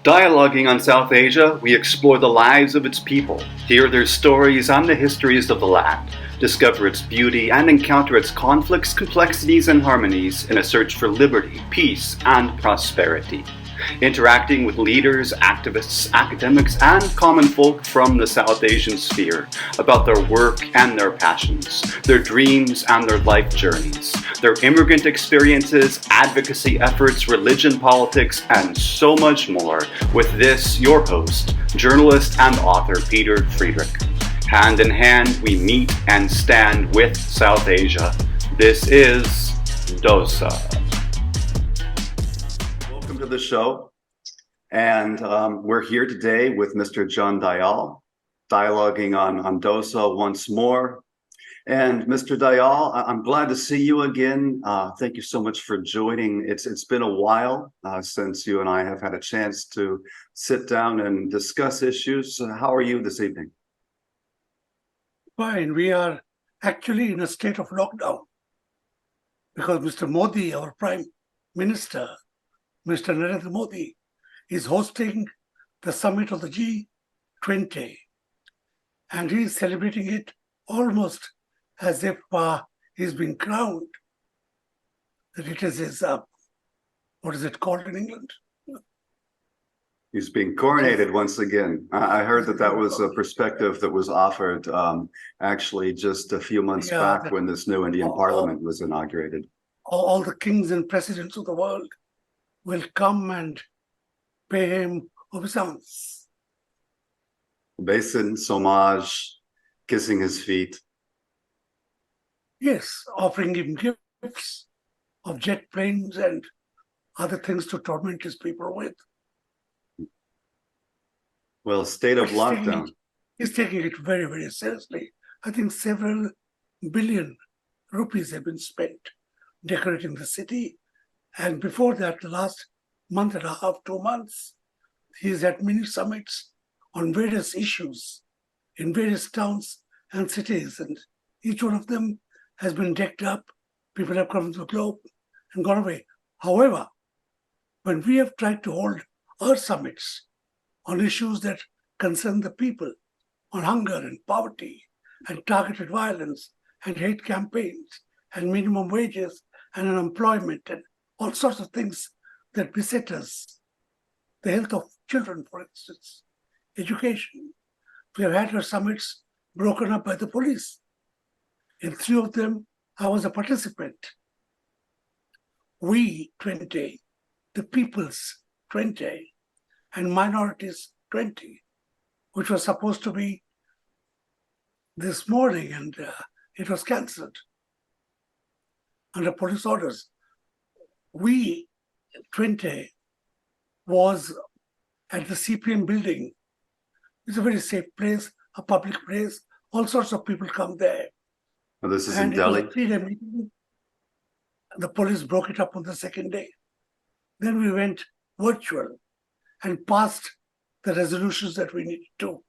Dialoguing on South Asia, we explore the lives of its people, hear their stories and the histories of the land, discover its beauty and encounter its conflicts, complexities and harmonies in a search for liberty, peace and prosperity. Interacting with leaders, activists, academics and common folk from the South Asian sphere about their work and their passions, their dreams and their life journeys, their immigrant experiences, advocacy efforts, religion, politics, and so much more with this, your host, journalist and author Peter Friedrich. Hand in hand, we meet and stand with South Asia. This is DOSA. Welcome to the show. And we're here today with Mr. John Dayal, dialoguing on DOSA once more. And Mr. Dayal, I'm glad to see you again. Thank you so much for joining. It's been a while since you and I have had a chance to sit down and discuss issues. How are you this evening? Fine. We are actually in a state of lockdown because Mr. Modi, our Prime Minister, Mr. Narendra Modi, is hosting the summit of the G20, and he is celebrating it almost as if he's been crowned. That it is his, what is it called in England? He's being coronated once again. I heard that was a perspective that was offered actually just a few months back when this new Indian parliament was inaugurated. All the kings and presidents of the world will come and pay him obeisance. Obeisance, homage, kissing his feet. Yes, offering him gifts of jet planes and other things to torment his people with. Well, state of lockdown. He's taking it very, very seriously. I think several billion rupees have been spent decorating the city. And before that, the last month and a half, 2 months, he's had many summits on various issues in various towns and cities. And each one of them has been decked up. People have come to the globe and gone away. However, when we have tried to hold our summits on issues that concern the people, on hunger and poverty and targeted violence and hate campaigns and minimum wages and unemployment and all sorts of things that beset us, the health of children, for instance, education. We have had our summits broken up by the police. In 3 of them, I was a participant. We 20, the people's 20, and minorities 20, which was supposed to be this morning, and it was cancelled under police orders. We 20 was at the CPM building. It's a very safe place, a public place. All sorts of people come there. Well, this is in Delhi. The police broke it up on the second day. Then we went virtual and passed the resolutions that we needed to.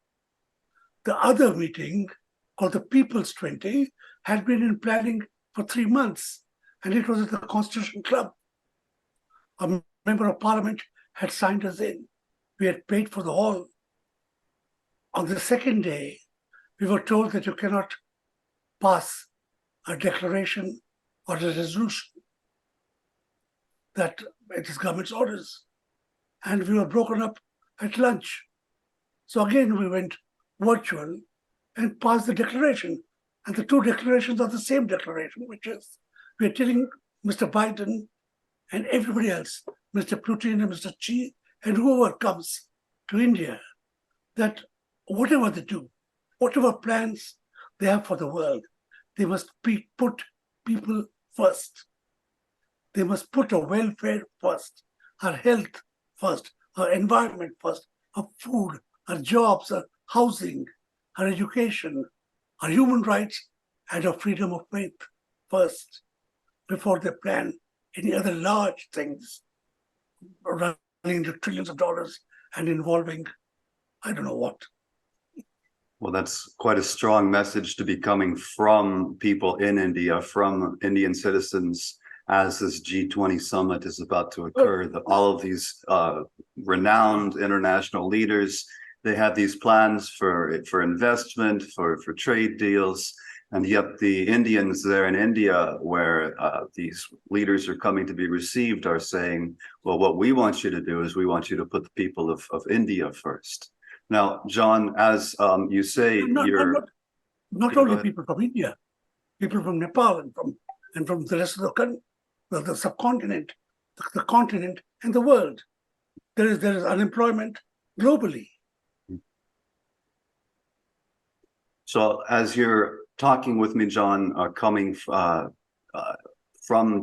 The other meeting, called the People's 20, had been in planning for 3 months, and it was at the Constitution Club. A member of parliament had signed us in. We had paid for the hall. On the second day, we were told that you cannot pass a declaration or a resolution, that it is government's orders. And we were broken up at lunch. So again, we went virtual and passed the declaration. And the 2 declarations are the same declaration, which is we are telling Mr. Biden and everybody else, Mr. Putin and Mr. Xi, and whoever comes to India, that whatever they do, whatever plans they have for the world, they must put people first. They must put our welfare first, our health first, our environment first, our food, our jobs, our housing, our education, our human rights, and our freedom of faith first, before they plan any other large things running into trillions of dollars and involving I don't know what. Well, that's quite a strong message to be coming from people in India, from Indian citizens as this G20 summit is about to Well, occur, that all of these renowned international leaders, they have these plans for investment, for trade deals, and yet the Indians there in India, where these leaders are coming to be received, are saying, well, what we want you to do is we want you to put the people of India first. Now, John, as you say, not only people from India, people from Nepal and from the rest of the subcontinent, the continent, and the world. There is unemployment globally. So, as you're talking with me, John, coming from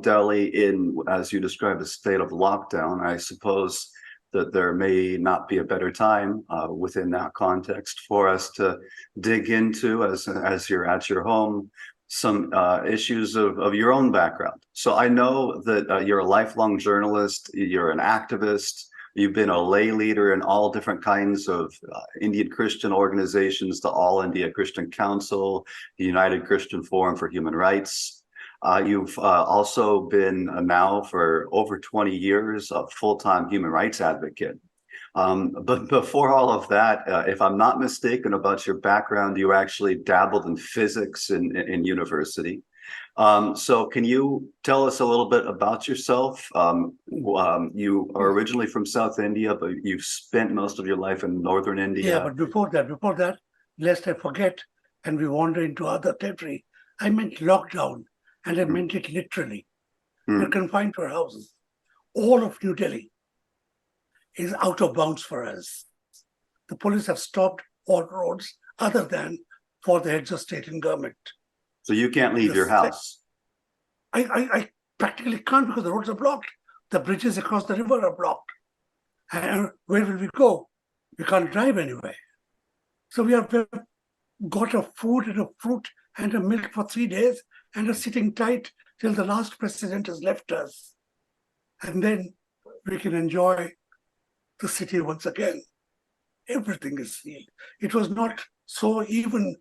Delhi in, as you described, a state of lockdown, I suppose that there may not be a better time within that context for us to dig into, as you're at your home, some issues of your own background. So I know that you're a lifelong journalist, you're an activist, you've been a lay leader in all different kinds of Indian Christian organizations, the All India Christian Council, the United Christian Forum for Human Rights. You've also been now for over 20 years a full-time human rights advocate. But before all of that, if I'm not mistaken about your background, you actually dabbled in physics in university. So can you tell us a little bit about yourself? You are originally from South India, but you've spent most of your life in Northern India. Yeah, but before that, lest I forget and we wander into other territory, I meant lockdown, and I meant it literally. We're confined to our houses. All of New Delhi is out of bounds for us. The police have stopped all roads other than for the heads of state and government. So you can't leave your house? I practically can't, because the roads are blocked. The bridges across the river are blocked. And where will we go? We can't drive anywhere. So we have got a food and a fruit and a milk for 3 days and are sitting tight till the last president has left us. And then we can enjoy the city once again. Everything is sealed. It was not so even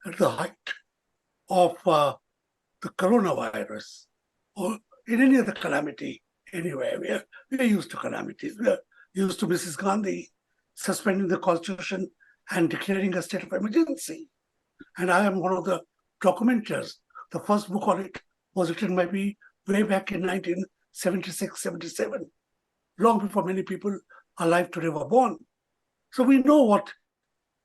at the height of the coronavirus or in any other calamity anywhere. We are used to calamities. We are used to Mrs. Gandhi suspending the constitution and declaring a state of emergency. And I am one of the documenters. The first book on it was written by me way back in 1976, 77, long before many people alive today were born. So we know what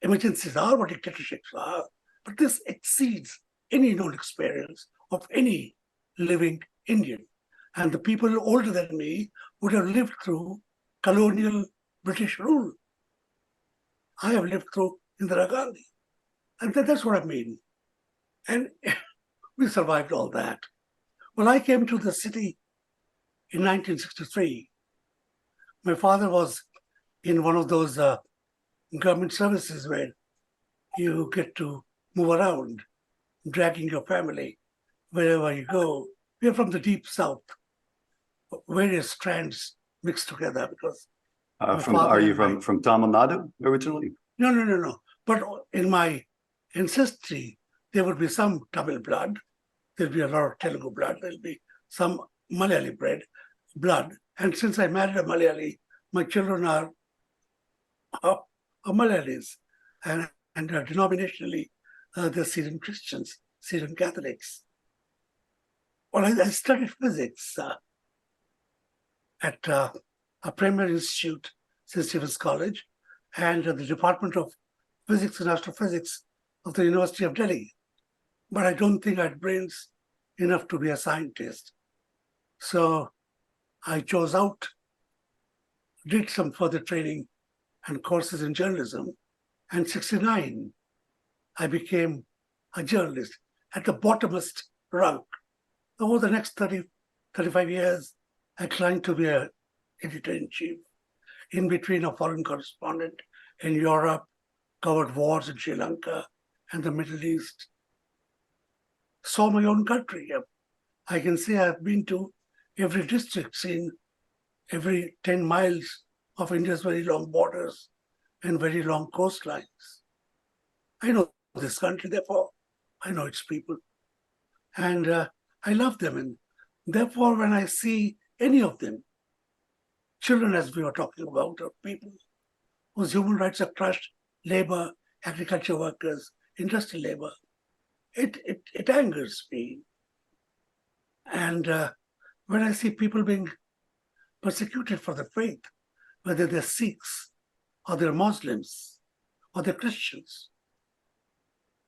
emergencies are, what dictatorships are, but this exceeds any known experience of any living Indian. And the people older than me would have lived through colonial British rule. I have lived through Indira Gandhi. And that's what I mean. And we survived all that. When I came to the city in 1963, my father was in one of those government services where you get to move around, dragging your family wherever you go. We are from the deep south, various strands mixed together. Because are you from Tamil Nadu originally? No. But in my ancestry, there would be some Tamil blood. There'll be a lot of Telugu blood. There'll be some Malayali blood. And since I married a Malayali, my children are Malayalis. And denominationally, they're Syrian Christians, Syrian Catholics. Well, I studied physics at a primary institute, St. Stephen's College, and the Department of Physics and Astrophysics of the University of Delhi. But I don't think I had brains enough to be a scientist. So I chose out, did some further training and courses in journalism. And 1969, I became a journalist at the bottomest rung. Over the next 35 years, I climbed to be an editor-in-chief, in between a foreign correspondent in Europe, covered wars in Sri Lanka and the Middle East. Saw my own country. I can say I've been to every district, seen every 10 miles of India's very long borders and very long coastlines. I know this country, therefore I know its people. And I love them. And Therefore, when I see any of them, children as we were talking about, or people whose human rights are crushed, labor, agriculture workers, industrial labor, it angers me. And when I see people being persecuted for their faith, whether they're Sikhs or they're Muslims or they're Christians,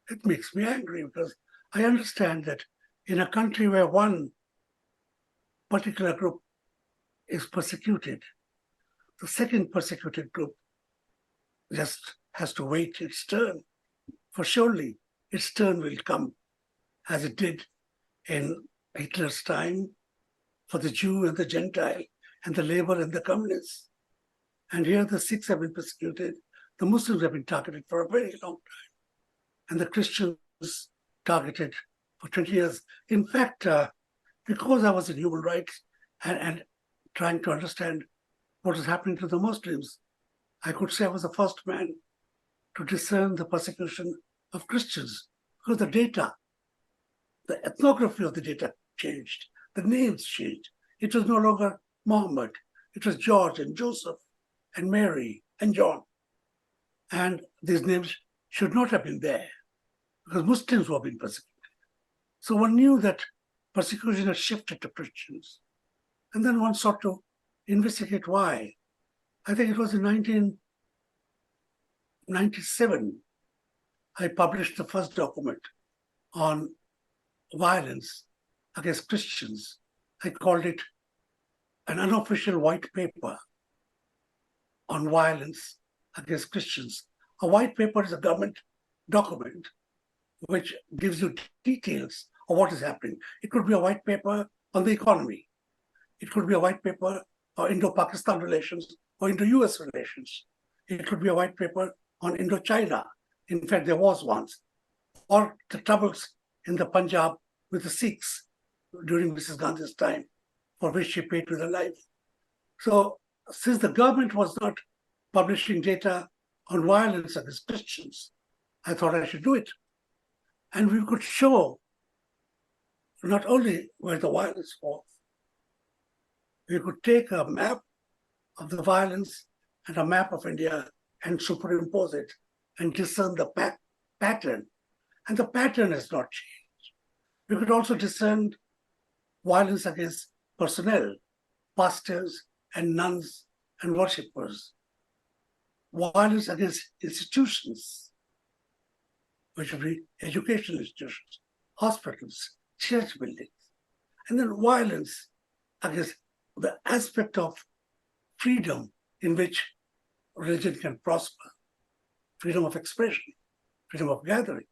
it makes me angry because I understand that in a country where one particular group is persecuted, the second persecuted group just has to wait its turn. For surely its turn will come, as it did in Hitler's time for the Jew and the Gentile and the labor and the communists. And here the Sikhs have been persecuted, the Muslims have been targeted for a very long time, and the Christians targeted for 20 years. In fact, because I was in human rights and trying to understand what is happening to the Muslims, I could say I was the first man to discern the persecution of Christians, because the data, the ethnography of the data changed, the names changed. It was no longer Muhammad, it was George and Joseph and Mary and John. And these names should not have been there because Muslims were being persecuted. So one knew that persecution had shifted to Christians. And then one sought to investigate why. I think it was in 1997, I published the first document on violence against Christians. I called it an unofficial white paper on violence against Christians. A white paper is a government document which gives you details of what is happening. It could be a white paper on the economy. It could be a white paper on Indo-Pakistan relations or Indo-US relations. It could be a white paper on Indo-China. In fact, there was once. Or the troubles in the Punjab with the Sikhs during Mrs. Gandhi's time, for which she paid with her life. So since the government was not publishing data on violence against Christians, I thought I should do it. And we could show not only where the violence was, we could take a map of the violence and a map of India and superimpose it and discern the pattern. And the pattern has not changed. We could also discern violence against personnel, pastors and nuns and worshippers, violence against institutions, which would be educational institutions, hospitals, church buildings, and then violence against the aspect of freedom in which religion can prosper, freedom of expression, freedom of gathering,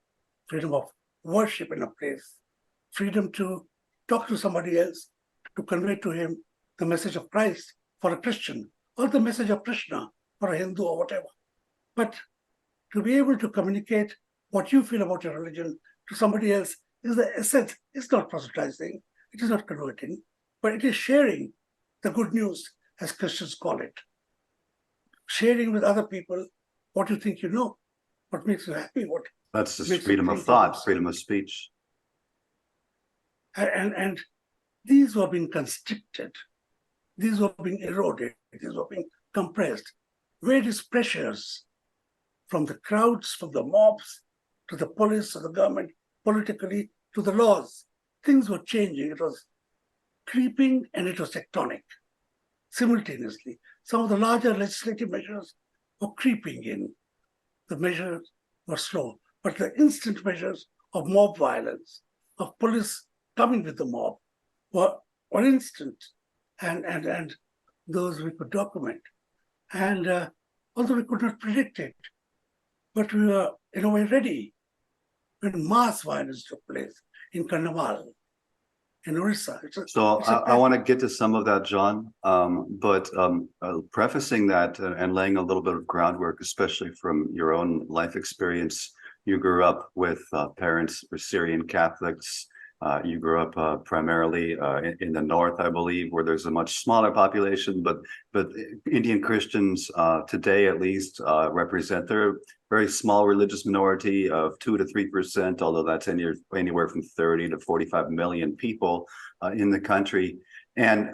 freedom of worship in a place, freedom to talk to somebody else, to convey to him the message of Christ for a Christian, or the message of Krishna for a Hindu or whatever. But to be able to communicate what you feel about your religion to somebody else is the essence. It's not proselytizing, it is not converting, but it is sharing the good news, as Christians call it. Sharing with other people what you think you know, what makes you happy, what That's just freedom of thought, freedom of speech. And these were being constricted, these were being eroded, these were being compressed. Various pressures from the crowds, from the mobs, to the police, to the government, politically, to the laws. Things were changing. It was creeping and it was tectonic simultaneously. Some of the larger legislative measures were creeping in. The measures were slow, but the instant measures of mob violence, of police coming with the mob, were instant, and those we could document. And although we could not predict it, but we were in a way ready when mass violence took place in Kandamal, in Odisha. So I want to get to some of that, John, but prefacing that and laying a little bit of groundwork, especially from your own life experience. You grew up with parents who were Syrian Catholics. You grew up primarily in the north, I believe, where there's a much smaller population, but Indian Christians today, at least, represent their very small religious minority of 2 to 3%, although that's anywhere from 30 to 45 million people in the country. And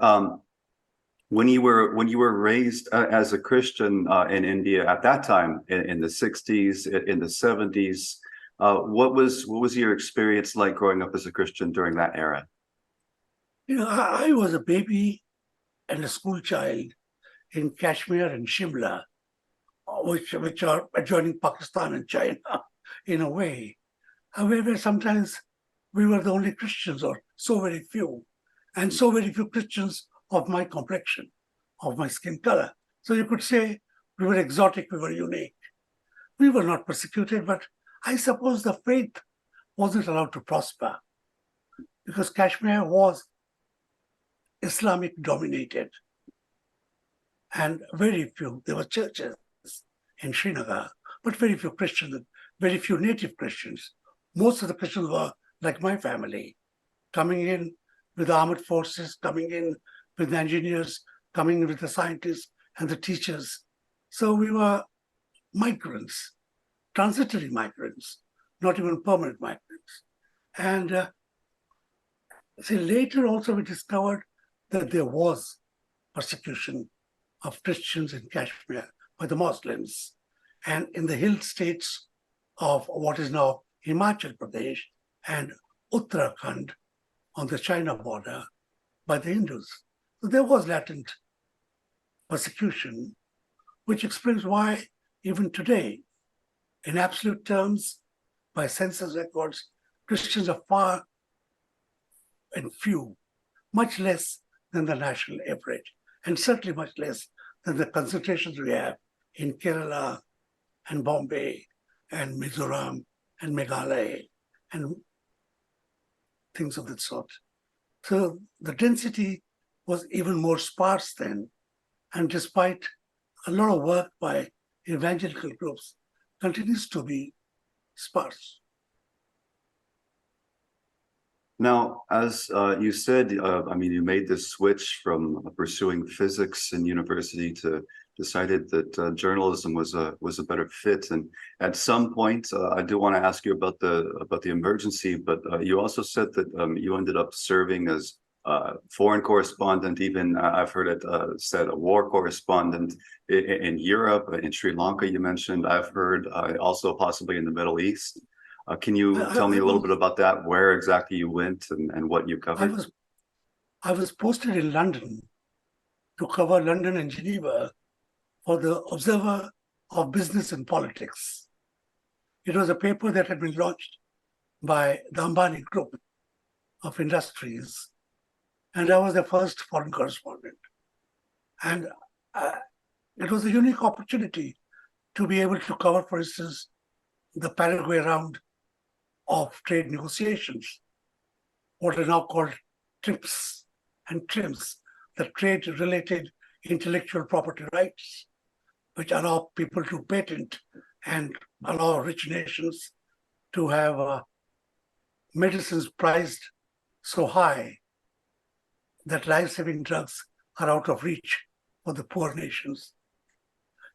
when you were raised as a Christian in India at that time, in the 60s, in the 70s, what was your experience like growing up as a Christian during that era? I was a baby and a school child in Kashmir and Shimla, which are adjoining Pakistan and China in a way. However, sometimes we were the only Christians, or so very few, and so very few Christians of my complexion, of my skin color. So you could say we were exotic, we were unique. We were not persecuted, but I suppose the faith wasn't allowed to prosper because Kashmir was Islamic dominated. And very few, there were churches in Srinagar, but very few Christians, very few native Christians. Most of the Christians were like my family, coming in with the armed forces, coming in with the engineers, coming in with the scientists and the teachers. So we were migrants, transitory migrants, not even permanent migrants. And later also we discovered that there was persecution of Christians in Kashmir by the Muslims and in the hill states of what is now Himachal Pradesh and Uttarakhand on the China border by the Hindus. So there was latent persecution, which explains why even today, in absolute terms, by census records, Christians are far and few, much less than the national average, and certainly much less than the concentrations we have in Kerala and Bombay and Mizoram and Meghalaya and things of that sort. So the density was even more sparse then, and despite a lot of work by evangelical groups, continues to be sparse. Now, as you said, you made this switch from pursuing physics in university to decided that journalism was a better fit. And at some point, I do want to ask you about the emergency, but you also said that you ended up serving as foreign correspondent, even I've heard it said a war correspondent in Europe, in Sri Lanka. You mentioned. I've heard also possibly in the Middle East. Can you tell me a little bit about that? Where exactly you went and what you covered? I was posted in London to cover London and Geneva for the Observer of Business and Politics. It was a paper that had been launched by the Ambani Group of Industries, and I was the first foreign correspondent. And it was a unique opportunity to be able to cover, for instance, the Paraguay round of trade negotiations, what are now called TRIPS and TRIMS, the trade-related intellectual property rights, which allow people to patent and allow rich nations to have medicines priced so high that life-saving drugs are out of reach for the poor nations.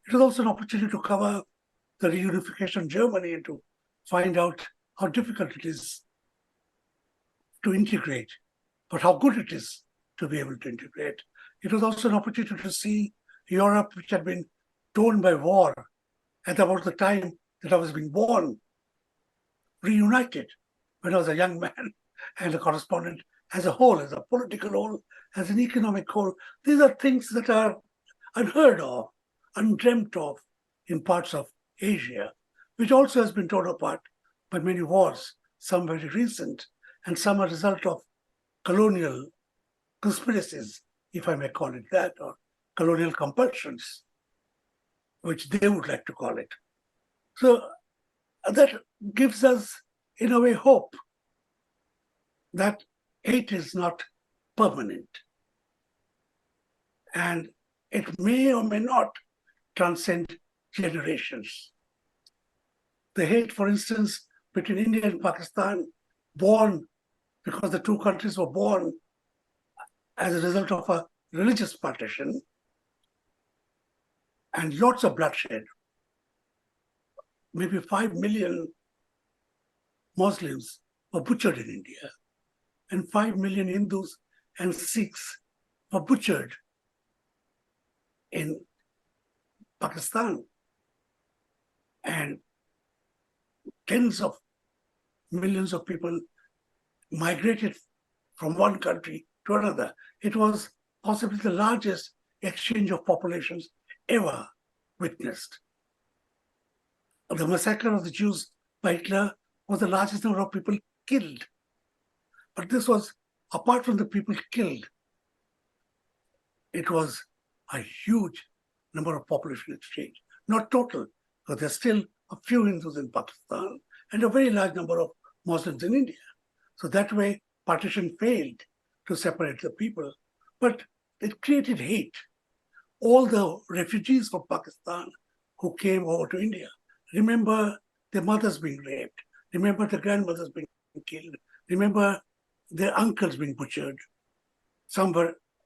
It was also an opportunity to cover the reunification of Germany and to find out how difficult it is to integrate, but how good it is to be able to integrate. It was also an opportunity to see Europe, which had been torn by war at about the time that I was being born, reunited when I was a young man and a correspondent as a whole, as a political whole, as an economic whole. These are things that are unheard of, undreamt of in parts of Asia, which also has been torn apart by many wars, some very recent, and some a result of colonial conspiracies, if I may call it that, or colonial compulsions, which they would like to call it. So that gives us, in a way, hope that hate is not permanent. And it may or may not transcend generations. The hate, for instance, between India and Pakistan, born because the two countries were born as a result of a religious partition and lots of bloodshed. Maybe 5 million Muslims were butchered in India, and 5 million Hindus and Sikhs were butchered in Pakistan. And tens of millions of people migrated from one country to another. It was possibly the largest exchange of populations ever witnessed. The massacre of the Jews by Hitler was the largest number of people killed. But this was, apart from the people killed, it was a huge number of population exchange. Not total, because there's still a few Hindus in Pakistan and a very large number of Muslims in India. So that way, partition failed to separate the people, but it created hate. All the refugees from Pakistan who came over to India, remember their mothers being raped, remember their grandmothers being killed, remember their uncles being butchered. Some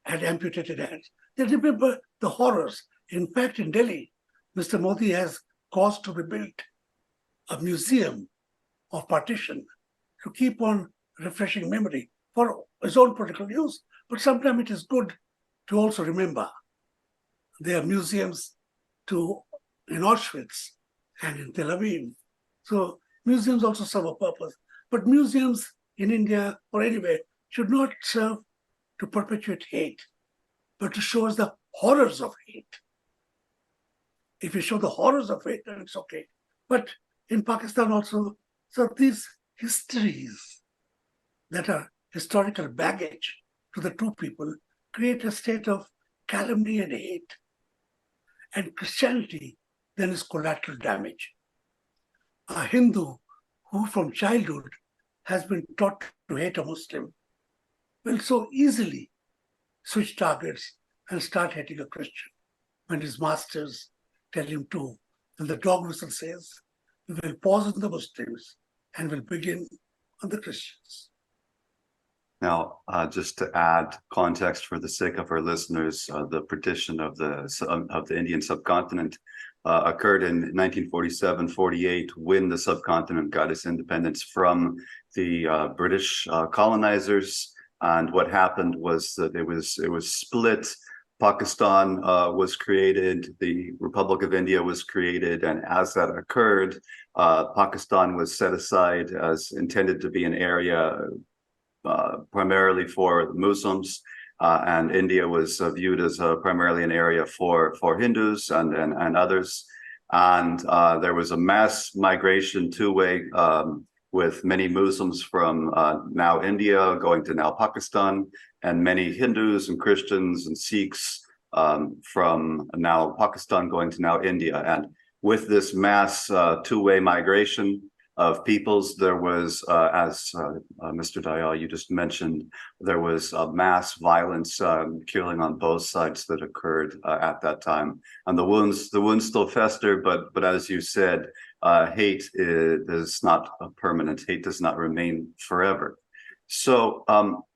had amputated hands. They remember the horrors. In fact, in Delhi, Mr. Modi has caused to be built a museum of partition to keep on refreshing memory for his own political use. But sometimes it is good to also remember. There are museums in Auschwitz and in Tel Aviv. So museums also serve a purpose. But museums in India or anywhere should not serve to perpetuate hate, but to show us the horrors of hate. If you show the horrors of hate, then it's okay. But in Pakistan also, so these histories that are historical baggage to the two people create a state of calumny and hate. And Christianity then is collateral damage. A Hindu who from childhood has been taught to hate a Muslim will so easily switch targets and start hating a Christian when his masters tell him to. And the dog whistle says, we will pause on the Muslims and will begin on the Christians. Now, just to add context for the sake of our listeners, the partition of the Indian subcontinent occurred in 1947-48 when the subcontinent got its independence from the British colonizers. And what happened was that it was split. Pakistan was created, the Republic of India was created, and as that occurred, Pakistan was set aside as intended to be an area primarily for Muslims, and India was viewed as primarily an area for Hindus and others. And there was a mass migration two-way with many Muslims from now India going to now Pakistan, and many Hindus and Christians and Sikhs from now Pakistan going to now India. And with this mass two-way migration of peoples, there was, as Mr. Dayal, you just mentioned, there was mass violence, killing on both sides that occurred at that time. And the wounds still fester, but as you said, hate is not permanent. Hate does not remain forever. So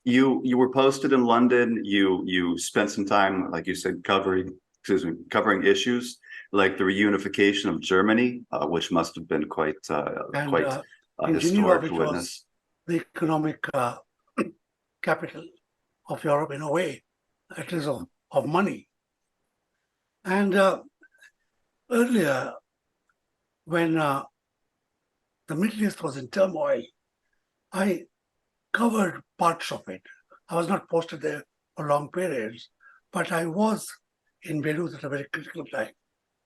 you were posted in London. You spent some time, like you said, covering issues like the reunification of Germany, which must have been quite a historic Geneva, witness. The economic capital of Europe in a way, at least of money. And earlier, when the Middle East was in turmoil, I covered parts of it. I was not posted there for long periods, but I was in Beirut at a very critical time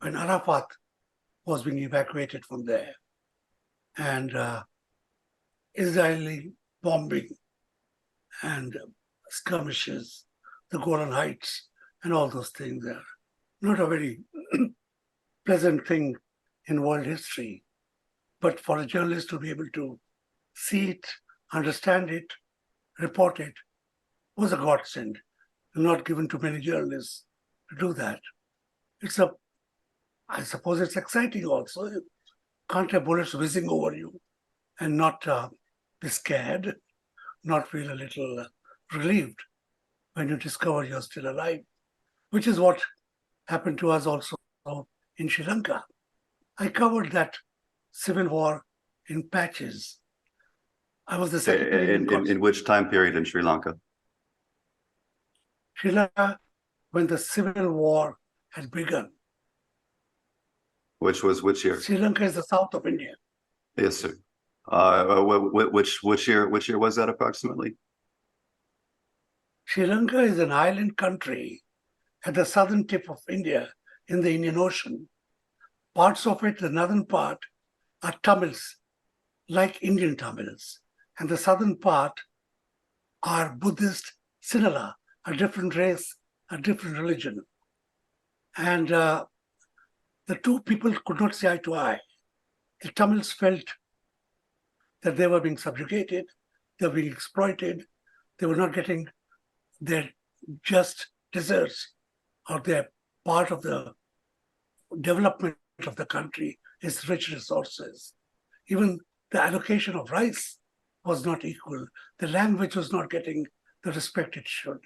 when Arafat was being evacuated from there, and Israeli bombing and skirmishes, the Golan Heights, and all those things are not a very pleasant thing in world history. But for a journalist to be able to see it, understand it, report it, was a godsend. Not given to many journalists to do that. I suppose it's exciting also. You can't have bullets whizzing over you and not be scared. not feel a little relieved when you discover you're still alive, which is what happened to us also in Sri Lanka. I covered that civil war in patches. I was the secretary In which time period in Sri Lanka? Sri Lanka when the civil war had begun. Which year? Sri Lanka is the south of India. Yes, sir. Which year was that approximately? Sri Lanka is an island country at the southern tip of India in the Indian Ocean. Parts of it, the northern part, are Tamils, like Indian Tamils. And the southern part are Buddhist Sinhala, a different race, a different religion. And the two people could not see eye to eye. The Tamils felt that they were being subjugated, they were being exploited, they were not getting their just deserts or their part of the development of the country, its rich resources. Even the allocation of rice was not equal. The language was not getting the respect it should.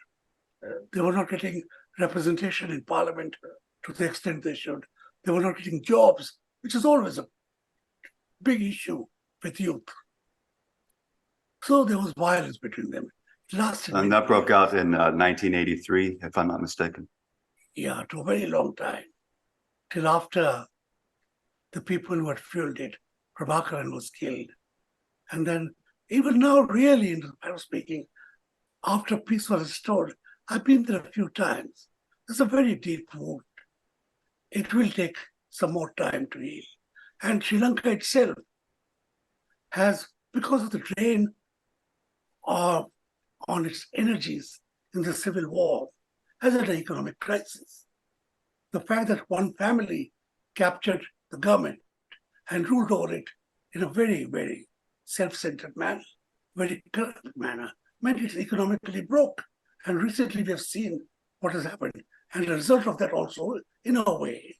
They were not getting representation in parliament to the extent they should. They were not getting jobs, which is always a big issue with youth. So there was violence between them. It lasted. And that broke out in 1983, if I'm not mistaken. Yeah, to a very long time, till after the people who had fueled it, Prabhakaran was killed. And then even now, really, in the matter of speaking, after peace was restored, I've been there a few times. There's a very deep wound. It will take some more time to heal. And Sri Lanka itself has, because of the drain on its energies in the civil war, has had an economic crisis. The fact that one family captured the government and ruled over it in a very, very self-centered manner, very corrupt manner, meant it economically broke. And recently we have seen what has happened. And the result of that also, in a way,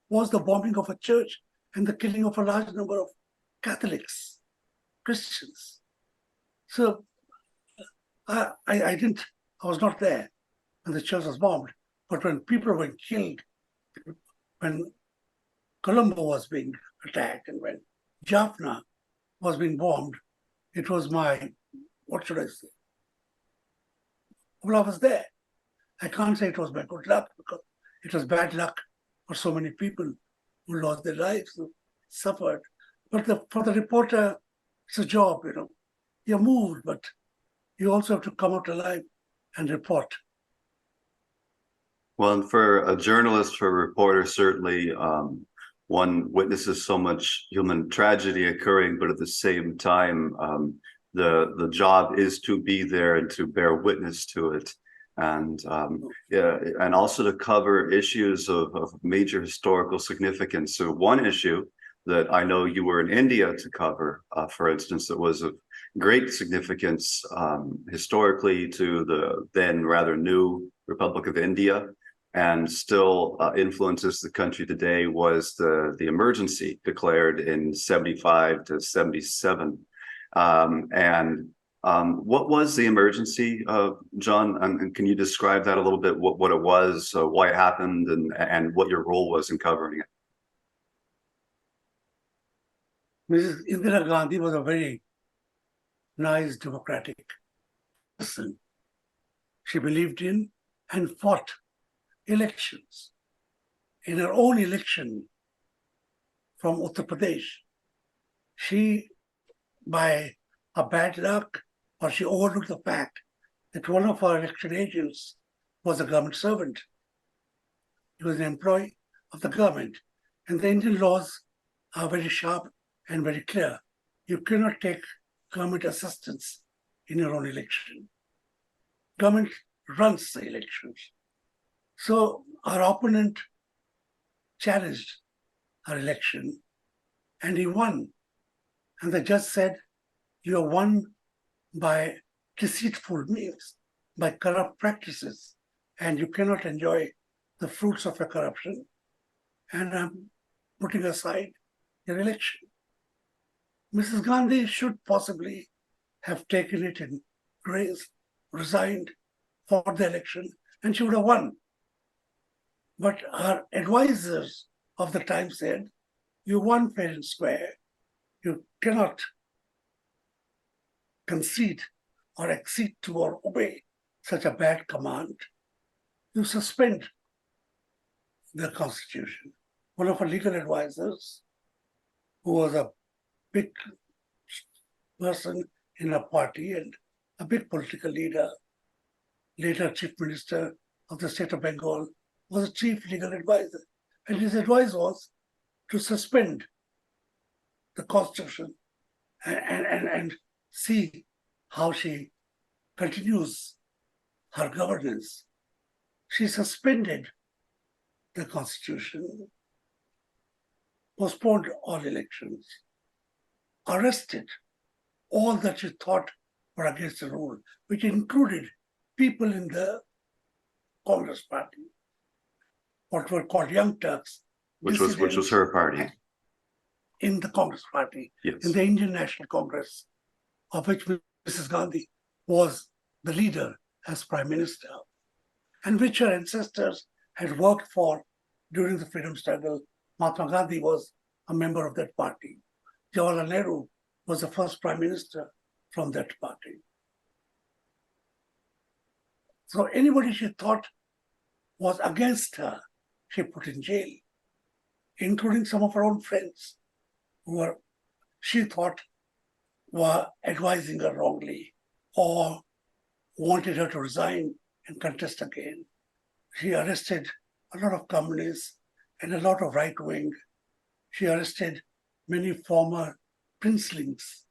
was the bombing of a church and the killing of a large number of Catholics, Christians. So I was not there when the church was bombed, but when people were killed, when Colombo was being attacked and when Jaffna was being bombed, it was my, what should I say? Well, I was there. I can't say it was my good luck because it was bad luck for so many people who lost their lives, who suffered. But for the reporter, it's a job, you know. You're moved, but you also have to come out alive and report. Well, and for a journalist, for a reporter, certainly one witnesses so much human tragedy occurring, but at the same time, the job is to be there and to bear witness to it. And yeah, and also to cover issues of major historical significance. So one issue that I know you were in India to cover, for instance, that was of great significance historically to the then rather new Republic of India, and still influences the country today, was the emergency declared in 75 to 77. What was the emergency, John? And can you describe that a little bit? What it was, why it happened, and what your role was in covering it? Mrs. Indira Gandhi was a very nice democratic person. She believed in and fought elections. In her own election from Uttar Pradesh, she, by a bad luck, or she overlooked the fact that one of our election agents was a government servant. He was an employee of the government. And the Indian laws are very sharp and very clear. You cannot take government assistance in your own election. Government runs the elections. So our opponent challenged our election and he won. And the judge said, you are won by deceitful means, by corrupt practices, and you cannot enjoy the fruits of your corruption. And I'm putting aside your election. Mrs. Gandhi should possibly have taken it in resigned for the election and she would have won. But her advisors of the time said, you won fair and square. You cannot concede or accede to or obey such a bad command. You suspend the constitution. One of her legal advisors, who was a big person in a party and a big political leader, later chief minister of the state of Bengal, was a chief legal advisor. And his advice was to suspend the constitution and see how she continues her governance. She suspended the constitution, postponed all elections, arrested all that she thought were against the rule, which included people in the Congress party, what were called Young Turks. Which was her party. In the Congress party, Yes. in the Indian National Congress, of which Mrs. Gandhi was the leader as Prime Minister, and which her ancestors had worked for during the freedom struggle. Mahatma Gandhi was a member of that party. Jawaharlal Nehru was the first Prime Minister from that party. So anybody she thought was against her, she put in jail, including some of her own friends who she thought were advising her wrongly or wanted her to resign and contest again. She arrested a lot of communists and a lot of right wing. She arrested many former princelings.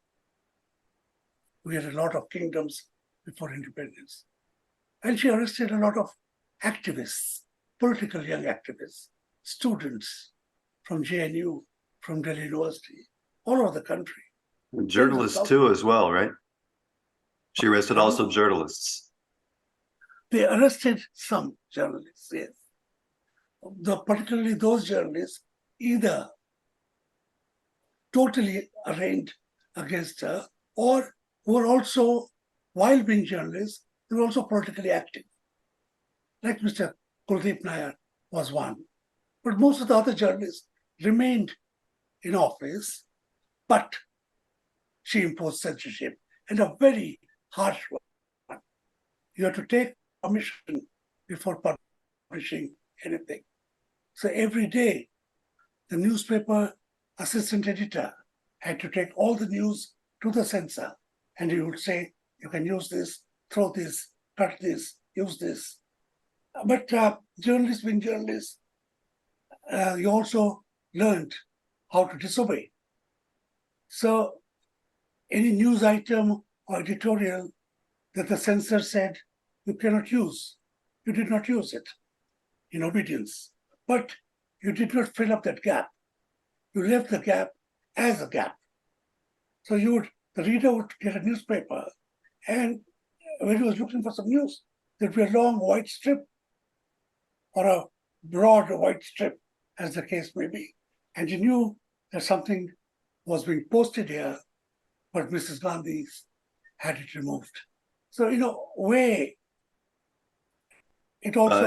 We had a lot of kingdoms before independence. And she arrested a lot of activists, political young activists, students from JNU, from Delhi University, all over the country. And journalists too as well, right? She arrested also journalists. They arrested some journalists, yes. Particularly those journalists either totally arraigned against her or who were also, while being journalists, they were also politically active. Like Mr. Kuldeep Nair was one. But most of the other journalists remained in office, but she imposed censorship, and a very harsh one. You have to take permission before publishing anything. So every day, the newspaper assistant editor had to take all the news to the censor, and he would say, you can use this, throw this, cut this, use this. But journalists being journalists, you also learned how to disobey. So any news item or editorial that the censor said you cannot use, you did not use it in obedience. But you did not fill up that gap. You left the gap as a gap. So the reader would get a newspaper, and when he was looking for some news, there'd be a long white strip or a broad white strip, as the case may be. And you knew that something was being posted here, but Mrs. Gandhi had it removed. So, way it also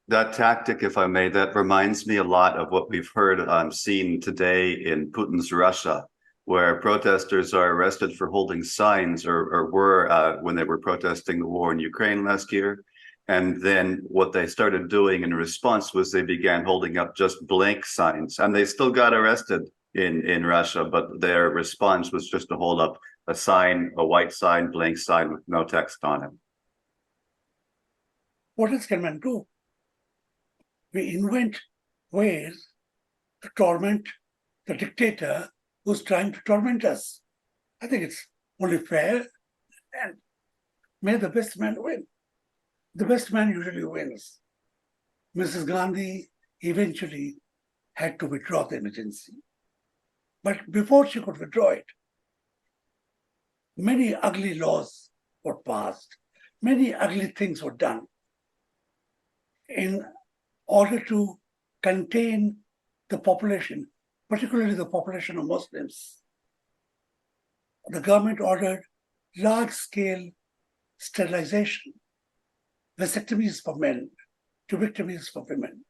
that tactic, if I may, that reminds me a lot of what we've heard seen today in Putin's Russia, where protesters are arrested for holding signs or were when they were protesting the war in Ukraine last year. And then what they started doing in response was they began holding up just blank signs, and they still got arrested in Russia, but their response was just to hold up a sign, a white sign, blank sign with no text on it. What else can man do? We invent ways to torment the dictator who's trying to torment us. I think it's only fair, and may the best man win. The best man usually wins. Mrs. Gandhi eventually had to withdraw the emergency. But before she could withdraw it, many ugly laws were passed. Many ugly things were done in order to contain the population, particularly the population of Muslims. The government ordered large-scale sterilization, vasectomies for men, tubectomies for women.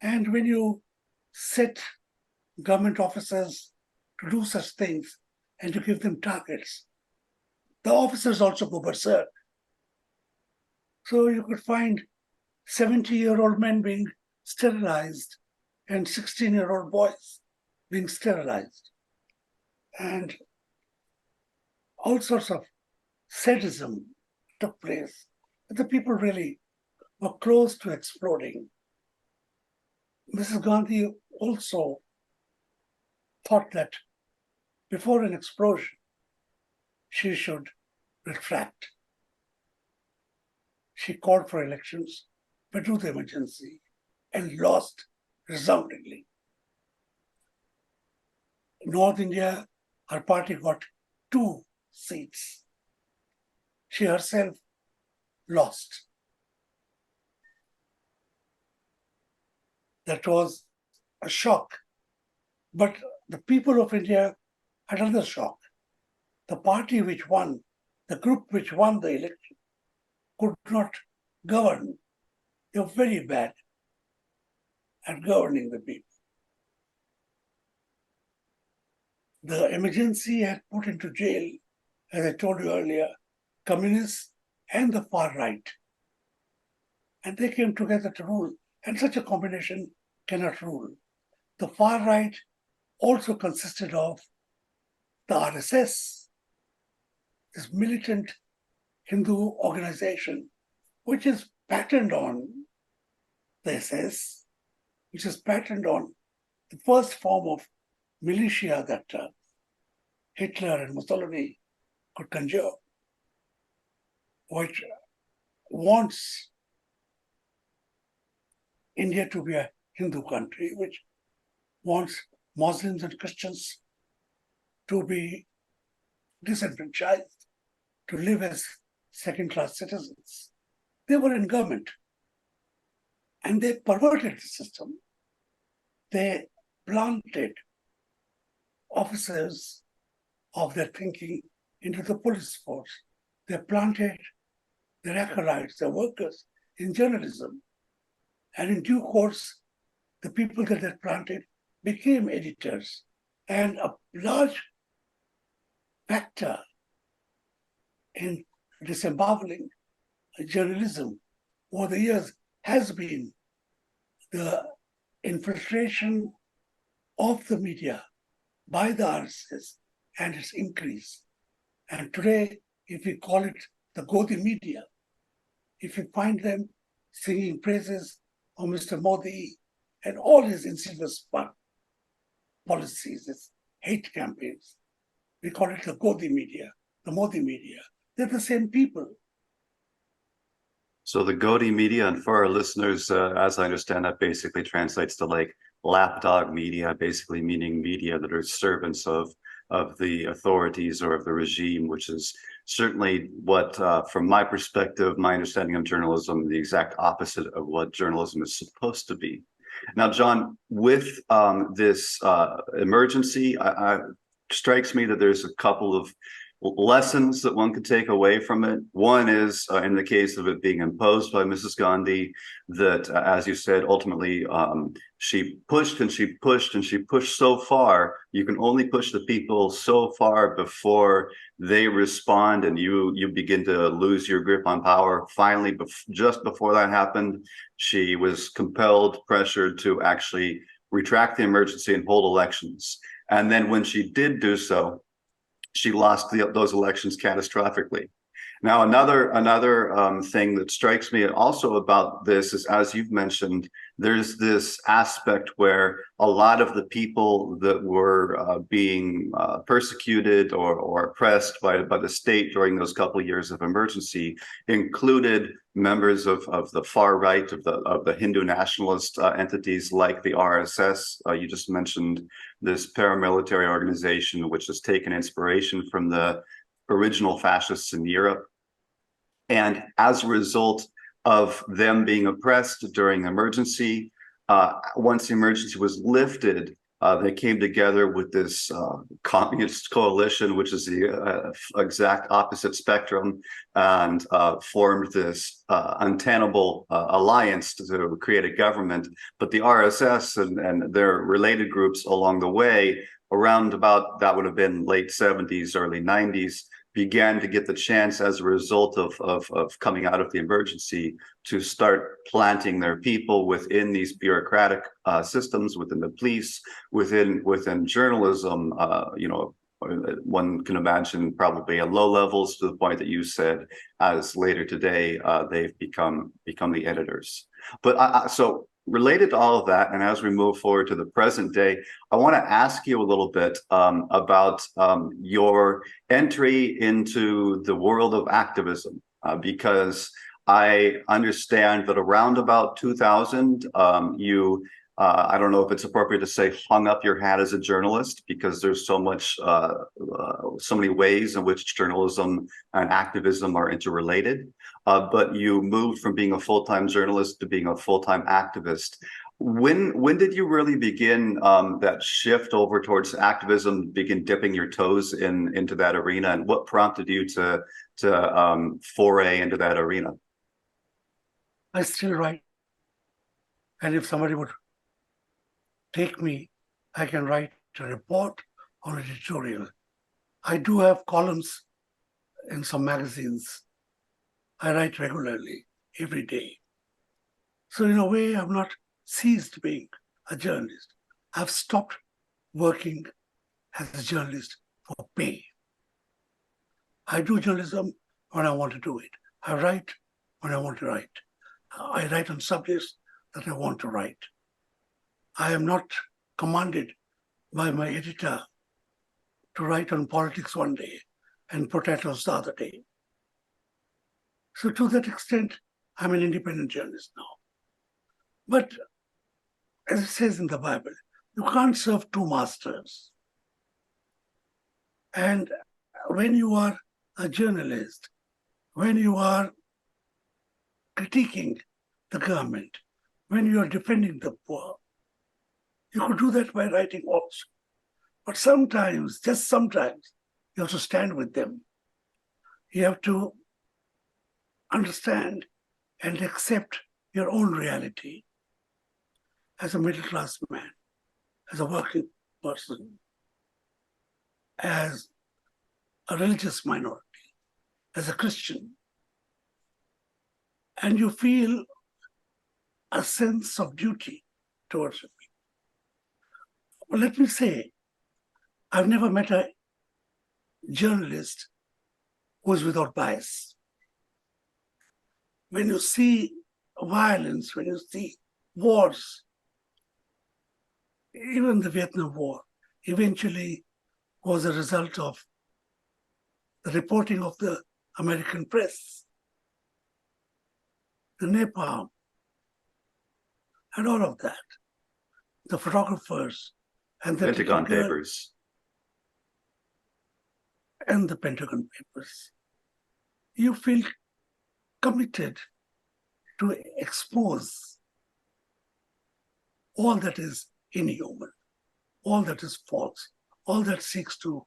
And when you set government officers to do such things and to give them targets, the officers also go berserk. So you could find 70-year-old men being sterilized and 16-year-old boys being sterilized. And all sorts of sadism took place. The people really were close to exploding. Mrs. Gandhi also thought that before an explosion, she should retract. She called for elections, withdrew the emergency, and lost resoundingly. In North India, her party got 2 seats. She herself lost. That was a shock. But the people of India had another shock. The party which won, the group which won the election, could not govern. They were very bad at governing the people. The emergency had put into jail, as I told you earlier, communists and the far right. And they came together to rule. And such a combination cannot rule. The far right also consisted of the RSS, this militant Hindu organization, which is patterned on the SS, which is patterned on the first form of militia that Hitler and Mussolini could conjure, which wants India to be a Hindu country, which wants Muslims and Christians to be disenfranchised, to live as second-class citizens. They were in government and they perverted the system. They planted officers of their thinking into the police force. They planted their acolytes, their workers in journalism. And in due course, the people that they planted became editors. And a large factor in disemboweling journalism over the years has been the infiltration of the media by the RSS and its increase. And today, if we call it the Godi media, if you find them singing praises of Mr. Modi and all his insidious policies, his hate campaigns, we call it the Godi media, the Modi media. They're the same people. So the Godi media, and for our listeners, as I understand, that basically translates to like lapdog media, basically meaning media that are servants of the authorities or of the regime, which is certainly what, from my perspective, my understanding of journalism, the exact opposite of what journalism is supposed to be. Now, John, with this emergency, it strikes me that there's a couple of lessons that one could take away from it. One is, in the case of it being imposed by Mrs. Gandhi, that, as you said, ultimately she pushed and she pushed and she pushed so far. You can only push the people so far before they respond and you begin to lose your grip on power. Finally, just before that happened, she was compelled, pressured to actually retract the emergency and hold elections. And then when she did do so, she lost those elections catastrophically. Now, another thing that strikes me also about this is, as you've mentioned, there's this aspect where a lot of the people that were being persecuted or oppressed by the state during those couple of years of emergency included members of the far right, of the Hindu nationalist entities like the RSS. You just mentioned this paramilitary organization, which has taken inspiration from the original fascists in Europe. And as a result of them being oppressed during the emergency, once the emergency was lifted, They came together with this communist coalition, which is the exact opposite spectrum, and formed this untenable alliance to create a government. But the RSS and their related groups along the way, around about, that would have been late 70s, early 90s, began to get the chance as a result of coming out of the emergency to start planting their people within these bureaucratic systems, within the police, within journalism. One can imagine probably at low levels, to the point that you said, as later today they've become the editors. But so related to all of that, and as we move forward to the present day, I want to ask you a little bit about your entry into the world of activism, because I understand that around about 2000, you, I don't know if it's appropriate to say, hung up your hat as a journalist, because there's so many ways in which journalism and activism are interrelated. But you moved from being a full-time journalist to being a full-time activist. When did you really begin that shift over towards activism, begin dipping your toes into that arena, and what prompted you to foray into that arena? I still write, and if somebody would take me, I can write a report or editorial. I do have columns in some magazines. I write regularly, every day. So in a way, I've not ceased being a journalist. I've stopped working as a journalist for pay. I do journalism when I want to do it. I write when I want to write. I write on subjects that I want to write. I am not commanded by my editor to write on politics one day and potatoes the other day. So to that extent, I'm an independent journalist now. But as it says in the Bible, you can't serve two masters. And when you are a journalist, when you are critiquing the government, when you are defending the poor, you could do that by writing also. But sometimes, just sometimes, you have to stand with them. You have to understand and accept your own reality as a middle-class man, as a working person, as a religious minority, as a Christian. And you feel a sense of duty towards it. Well, let me say, I've never met a journalist who is without bias. When you see violence, when you see wars, even the Vietnam War eventually was a result of the reporting of the American press, the napalm, and all of that, the photographers and the Pentagon Papers. And the Pentagon Papers. You feel committed to expose all that is inhuman, all that is false, all that seeks to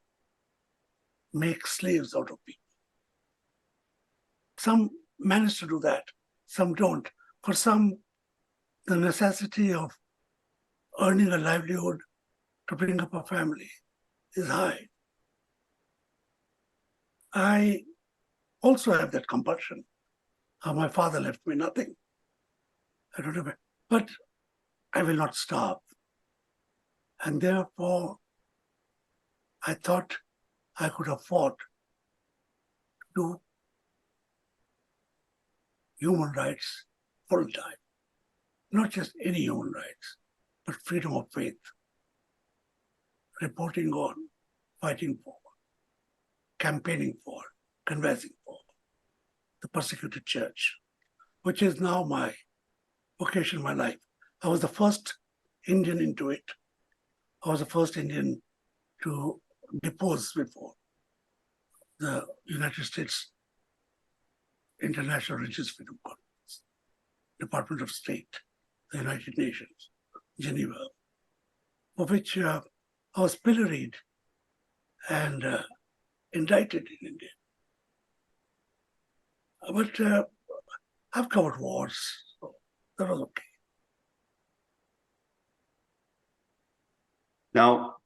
make slaves out of people. Some manage to do that, some don't. For some, the necessity of earning a livelihood to bring up a family is high. I also have that compulsion. My father left me nothing. I don't have, but I will not starve. And therefore, I thought I could afford to do human rights full time. Not just any human rights, but freedom of faith, reporting on, fighting for, campaigning for, conversing for the persecuted church, which is now my vocation, my life. I was the first Indian into it. I was the first Indian to depose before the United States International Religious Freedom Conference, Department of State, the United Nations, Geneva, for which I was pilloried and indicted in India. But I've covered wars, so that was okay. Now,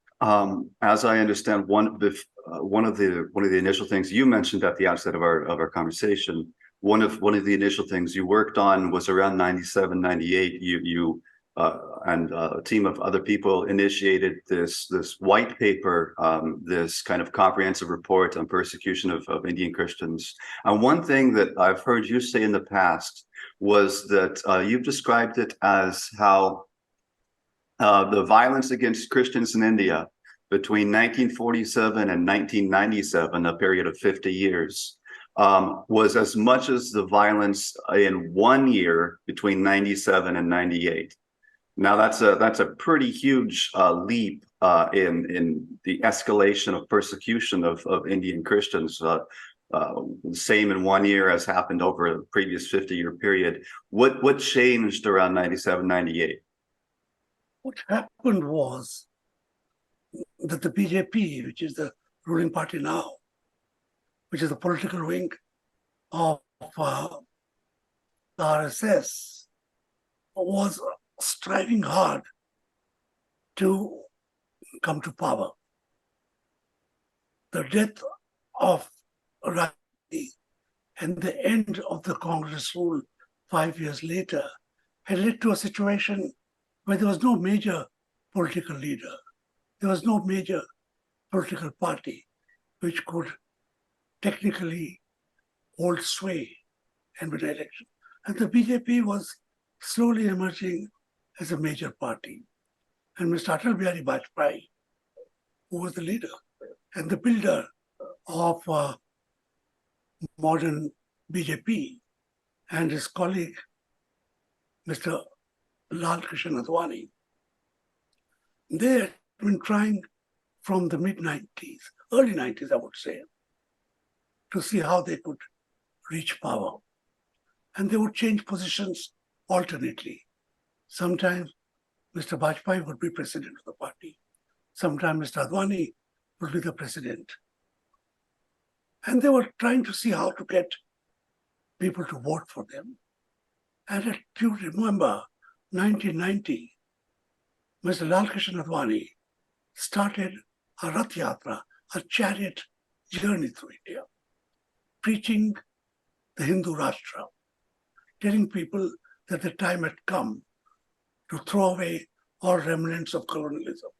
as I understand, one of the initial things you mentioned at the outset of our conversation, one of the initial things you worked on was around 97, 98. You and a team of other people initiated this white paper, this kind of comprehensive report on persecution of Indian Christians. And one thing that I've heard you say in the past was that you've described it as how the violence against Christians in India between 1947 and 1997, a period of 50 years, was as much as the violence in 1 year between 97 and 98. Now that's a pretty huge leap in the escalation of persecution of Indian Christians. Same in 1 year as happened over a previous 50-year period. What changed around 97, 98? What happened was that the BJP, which is the ruling party now, which is the political wing of the RSS, was striving hard to come to power. The death of Rajiv and the end of the Congress rule 5 years later had led to a situation where there was no major political leader. There was no major political party which could technically hold sway and win an election. And the BJP was slowly emerging as a major party. And Mr. Atal Bihari Vajpayee, who was the leader and the builder of modern BJP, and his colleague, Mr. Lal Krishna Advani, they had been trying from the mid-90s, early 90s, I would say, to see how they could reach power. And they would change positions alternately. Sometimes Mr. Vajpayee would be president of the party. Sometimes Mr. Advani would be the president. And they were trying to see how to get people to vote for them. And if you remember, 1990, Mr. Lal Krishna Advani started a Rath Yatra, a chariot journey through India, preaching the Hindu Rashtra, telling people that the time had come to throw away all remnants of colonialism,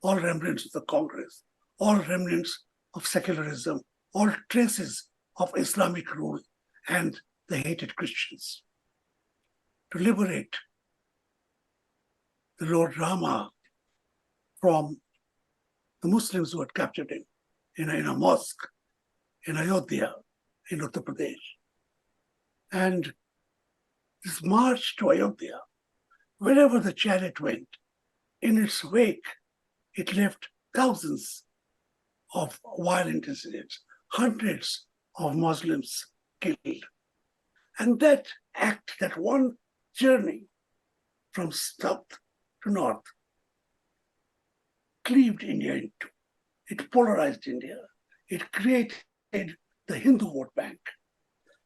all remnants of the Congress, all remnants of secularism, all traces of Islamic rule and the hated Christians, to liberate the Lord Rama from the Muslims who had captured him in a mosque in Ayodhya, in Uttar Pradesh. And this march to Ayodhya, wherever the chariot went, in its wake, it left thousands of violent incidents, hundreds of Muslims killed. And that act, that one journey from south to north, cleaved India into. It polarized India. It created the Hindu vote bank.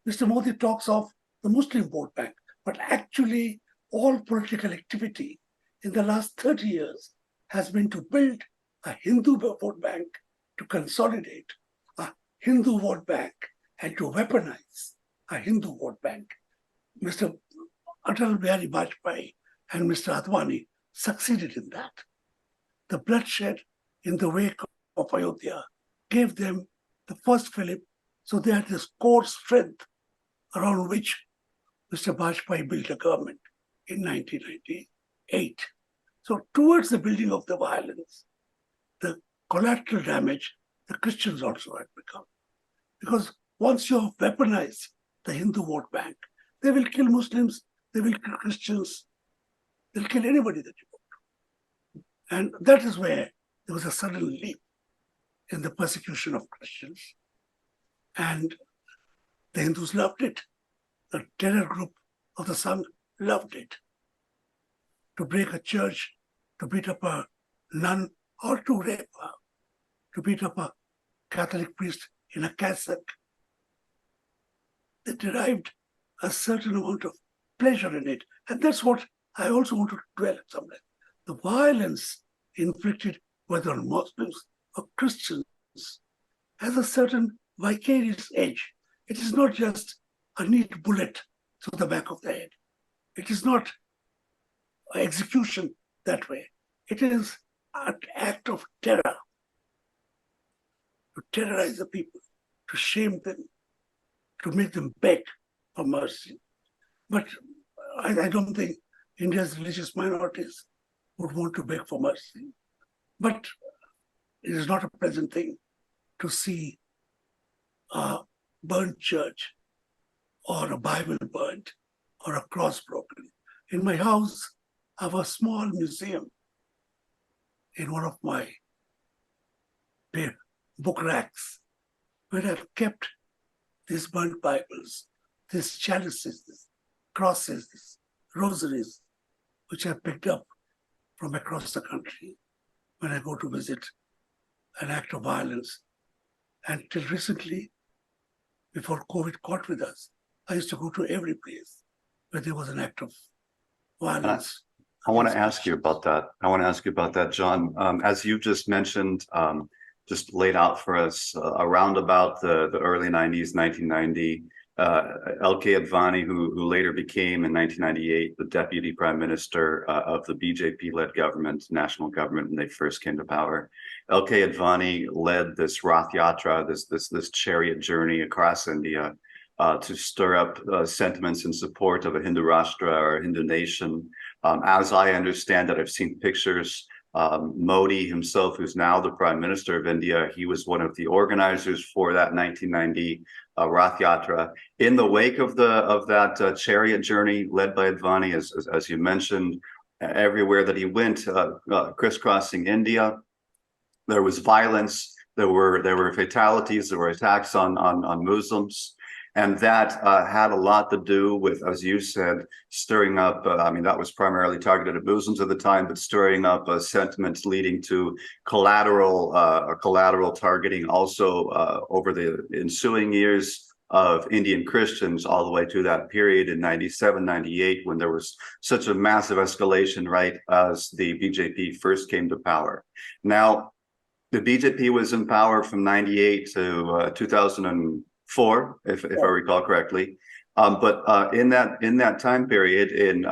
Mr. Modi talks of the Muslim vote bank, but actually all political activity in the last 30 years has been to build a Hindu vote bank, to consolidate a Hindu vote bank, and to weaponize a Hindu vote bank. Mr. Atal Bihari Vajpayee and Mr. Advani succeeded in that. The bloodshed in the wake of Ayodhya gave them the first fillip, so they had this core strength around which Mr. Vajpayee built a government in 1998. So towards the building of the violence, the collateral damage the Christians also had become. Because once you have weaponized the Hindu vote bank, they will kill Muslims, they will kill Christians, they'll kill anybody that you vote. And that is where there was a sudden leap in the persecution of Christians. And the Hindus loved it. The terror group of the Sangh loved it. To break a church, to beat up a nun or to rape her, to beat up a Catholic priest in a cassock. They derived a certain amount of pleasure in it. And that's what I also want to dwell on somewhere. The violence inflicted whether on Muslims or Christians has a certain vicarious edge. It is not just a neat bullet through the back of the head. It is not execution that way. It is an act of terror, to terrorize the people, to shame them, to make them beg for mercy. But I don't think India's religious minorities would want to beg for mercy. But it is not a pleasant thing to see a burnt church or a Bible burnt or a cross broken. In my house, I have a small museum in one of my book racks where I've kept these burnt Bibles, these chalices, these crosses, these rosaries, which I picked up from across the country when I go to visit an act of violence. And till recently, before COVID caught with us, I used to go to every place where there was an act of violence. I want to ask you about that. John. As you just mentioned, just laid out for us around about the early 90s, 1990, L.K. Advani, who later became in 1998 the deputy prime minister of the BJP-led government, national government, when they first came to power. L.K. Advani led this Rath Yatra, this chariot journey across India to stir up sentiments in support of a Hindu Rashtra or a Hindu nation. As I understand it, I've seen pictures. Modi himself, who's now the Prime Minister of India, he was one of the organizers for that 1990 Rath Yatra. In the wake of that chariot journey led by Advani, as you mentioned, everywhere that he went, crisscrossing India, there was violence. There were fatalities. There were attacks on Muslims. And that had a lot to do with, as you said, stirring up, that was primarily targeted at Muslims at the time, but stirring up sentiments leading to collateral targeting also over the ensuing years of Indian Christians all the way to that period in 97, 98, when there was such a massive escalation, right, as the BJP first came to power. Now, the BJP was in power from 98 to 2004, if I recall correctly. But in that time period, in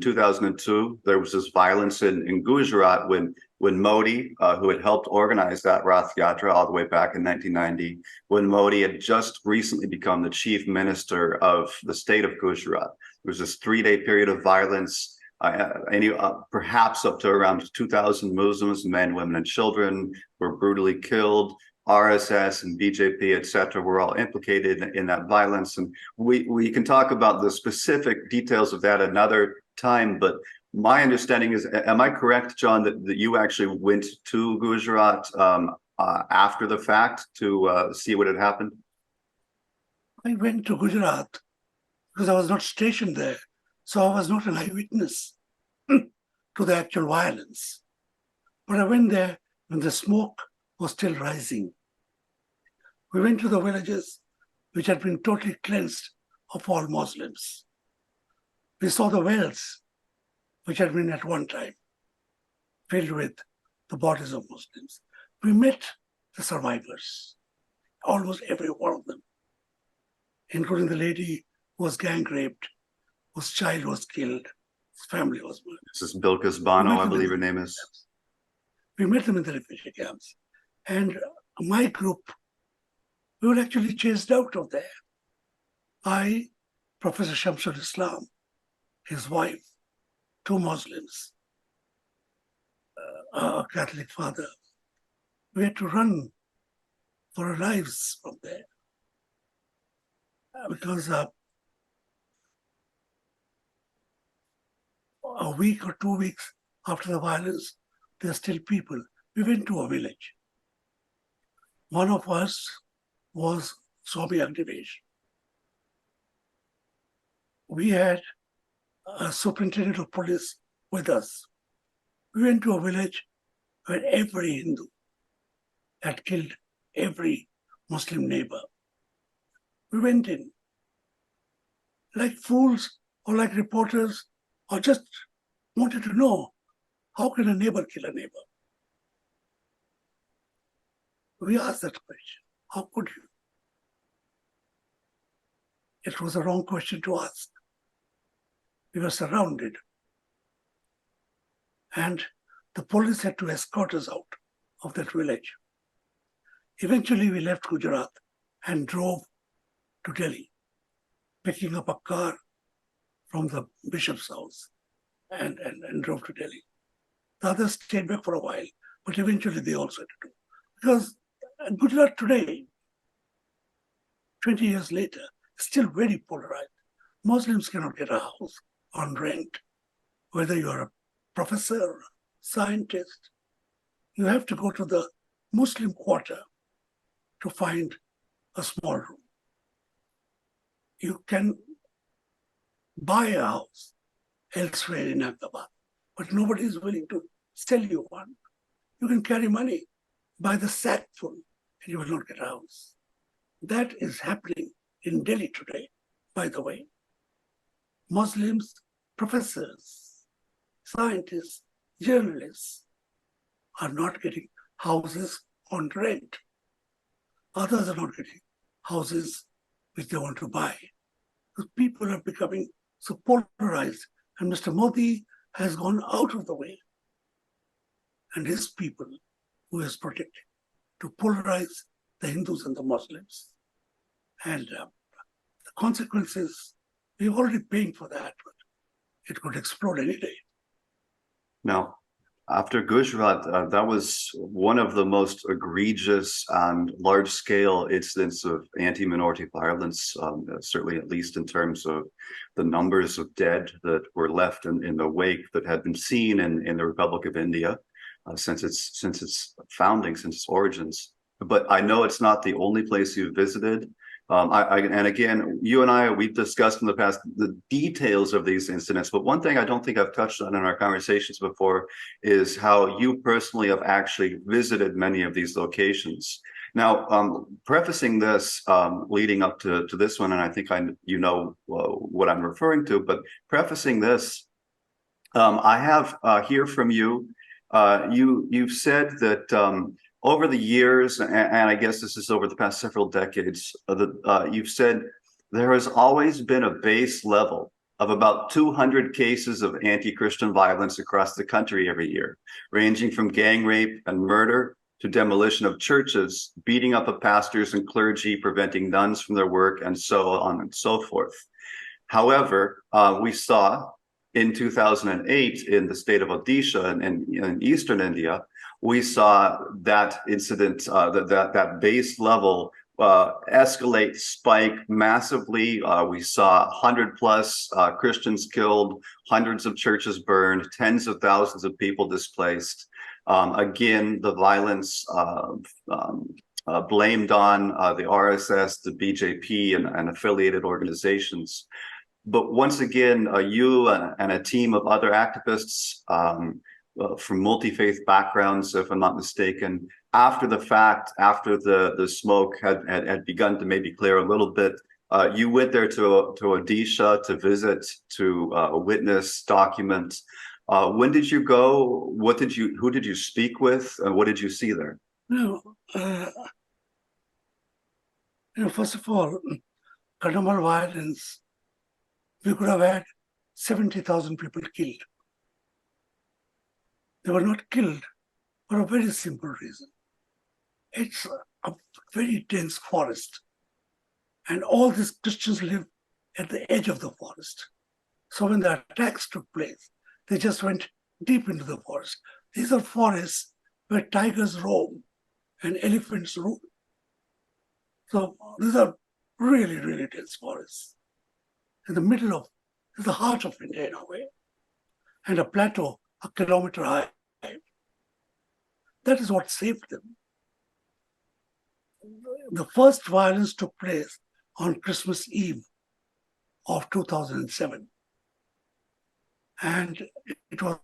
2002, there was this violence in Gujarat when Modi, who had helped organize that Rath Yatra all the way back in 1990, when Modi had just recently become the chief minister of the state of Gujarat. There was this 3-day period of violence. Perhaps up to around 2,000 Muslims, men, women, and children, were brutally killed. RSS and BJP, etc., were all implicated in that violence, and we can talk about the specific details of that another time. But my understanding is, am I correct, John, that you actually went to Gujarat after the fact to see what had happened? I went to Gujarat because I was not stationed there, so I was not an eyewitness to the actual violence. But I went there when the smoke was still rising. We went to the villages which had been totally cleansed of all Muslims. We saw the wells which had been at one time filled with the bodies of Muslims. We met the survivors, almost every one of them, including the lady who was gang raped, whose child was killed, his family was murdered. This is Bilkis Bano, I believe her name is. We met them in the refugee camps. And my group, we were actually chased out of there. I, Professor Shamsul Islam, his wife, 2 Muslims, a Catholic father, we had to run for our lives from there. Because a week or 2 weeks after the violence, there are still people. We went to a village. One of us was Swami Agnivesh. We had a superintendent of police with us. We went to a village where every Hindu had killed every Muslim neighbor. We went in like fools or like reporters, or just wanted to know, how can a neighbor kill a neighbor? We asked that question. How could you? It was a wrong question to ask. We were surrounded. And the police had to escort us out of that village. Eventually, we left Gujarat and drove to Delhi, picking up a car from the bishop's house and drove to Delhi. The others stayed back for a while, but eventually they also had to do. Because Gujarat today, 20 years later, is still very polarized. Muslims cannot get a house on rent, whether you are a professor or a scientist. You have to go to the Muslim quarter to find a small room. You can buy a house elsewhere in Ahmedabad, but nobody is willing to sell you one. You can carry money, buy the sack full, and you will not get a house. That is happening in Delhi today, by the way. Muslims, professors, scientists, journalists are not getting houses on rent. Others are not getting houses which they want to buy. The people are becoming so polarized, and Mr. Modi has gone out of the way, and his people, who is protected, to polarize the Hindus and the Muslims. And the consequences, we're already paying for that, but it could explode any day. Now, after Gujarat, that was one of the most egregious and large-scale incidents of anti-minority violence, certainly at least in terms of the numbers of dead that were left in the wake that had been seen in the Republic of India since its founding, since its origins. But I know it's not the only place you've visited. And again, you and I, we've discussed in the past the details of these incidents, but one thing I don't think I've touched on in our conversations before is how you personally have actually visited many of these locations. Now, prefacing this, leading up to this one, and I think you know what I'm referring to, but prefacing this, I have here from you, you've said that over the years, and I guess this is over the past several decades, you've said there has always been a base level of about 200 cases of anti-Christian violence across the country every year, ranging from gang rape and murder to demolition of churches, beating up of pastors and clergy, preventing nuns from their work, and so on and so forth. However, we saw in 2008 in the state of Odisha in eastern India, we saw that incident, that base level escalate, spike massively. We saw 100+ Christians killed, hundreds of churches burned, tens of thousands of people displaced. Again, the violence blamed on the RSS, the BJP, and affiliated organizations. But once again, you and a team of other activists from multi-faith backgrounds, if I'm not mistaken, after the fact, after the smoke had begun to maybe clear a little bit, you went there to Odisha to visit, to witness, document. When did you go? Who did you speak with? And what did you see there? First of all, Kadamal violence, we could have had 70,000 people killed. They were not killed for a very simple reason. It's a very dense forest, and all these Christians live at the edge of the forest. So when the attacks took place, they just went deep into the forest. These are forests where tigers roam and elephants roam. So these are really, really dense forests. In the middle of the heart of India in a way, and a plateau a kilometer high. That is what saved them. The first violence took place on Christmas Eve of 2007. And it was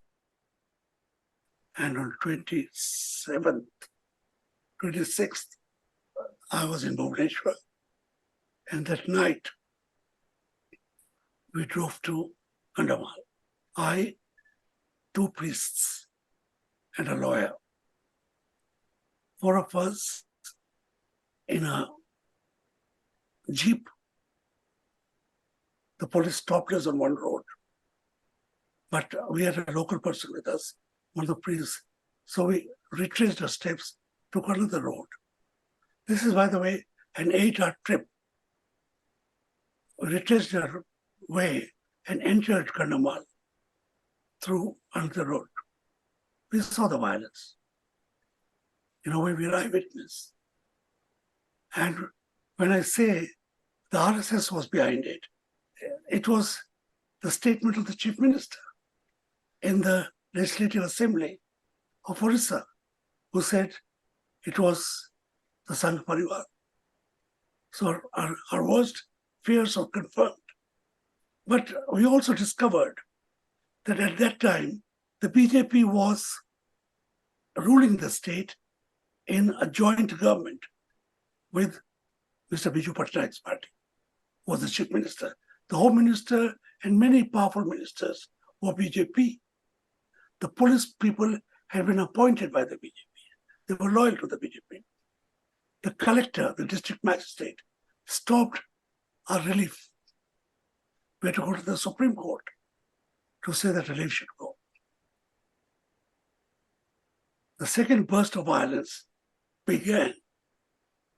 And on 27th, 26th, I was in Bhubaneswar. And that night, we drove to Kandamal. I, two priests, and a lawyer. Four of us in a jeep. The police stopped us on one road. But we had a local person with us, one of the priests. So we retraced our steps, took another road. This is, by the way, an 8-hour trip. We retraced our way and entered Kandamal through another road. We saw the violence. In a way, we were eyewitness. And when I say the RSS was behind it, it was the statement of the chief minister in the Legislative Assembly of Odisha, who said it was the Sangh Parivar. So our worst fears are confirmed. But we also discovered that at that time, the BJP was ruling the state in a joint government with Mr. Biju Patnaik's party, who was the chief minister. The home minister and many powerful ministers were BJP. The police people had been appointed by the BJP. They were loyal to the BJP. The collector, the district magistrate, stopped our relief. We had to go to the Supreme Court to say that relief should go. The second burst of violence began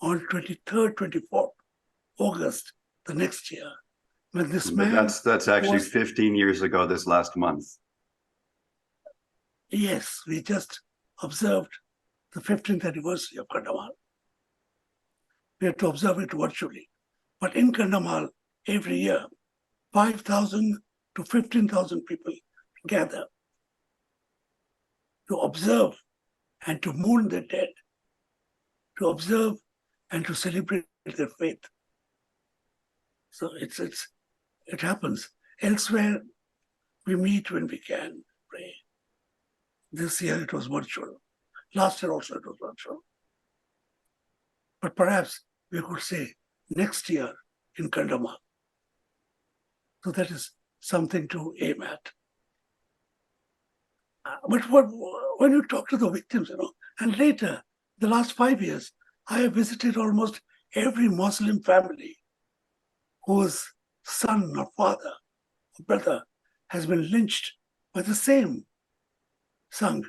on 23rd, 24th August the next year, when this man... That's actually 15 years ago this last month. Yes, we just observed the 15th anniversary of Kandamal. We had to observe it virtually. But in Kandamal, every year, 5,000 to 15,000 people gather to observe and to mourn their dead, to observe and to celebrate their faith. So it happens. Elsewhere, we meet when we can, pray. This year it was virtual. Last year also it was virtual. But perhaps we could say next year in Kandamal. So that is something to aim at. But when you talk to the victims, and later, the last 5 years, I have visited almost every Muslim family whose son or father or brother has been lynched by the same Sangh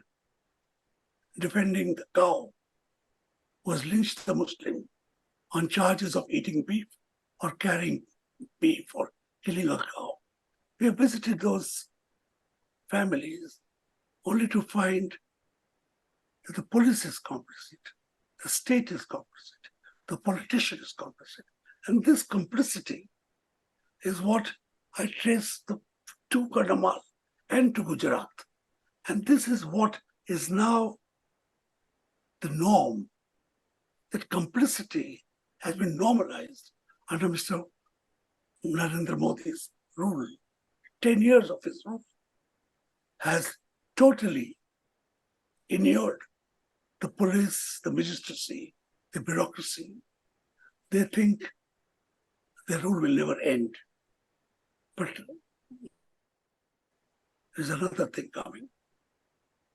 defending the cow, was lynched the Muslim on charges of eating beef or carrying beef or killing a cow. We have visited those families only to find that the police is complicit, the state is complicit, the politician is complicit. And this complicity is what I trace to Kandamal and to Gujarat. And this is what is now the norm, that complicity has been normalized under Mr. Narendra Modi's rule. 10 years of his rule has totally inured the police, the magistracy, the bureaucracy. They think their rule will never end. But there's another thing coming.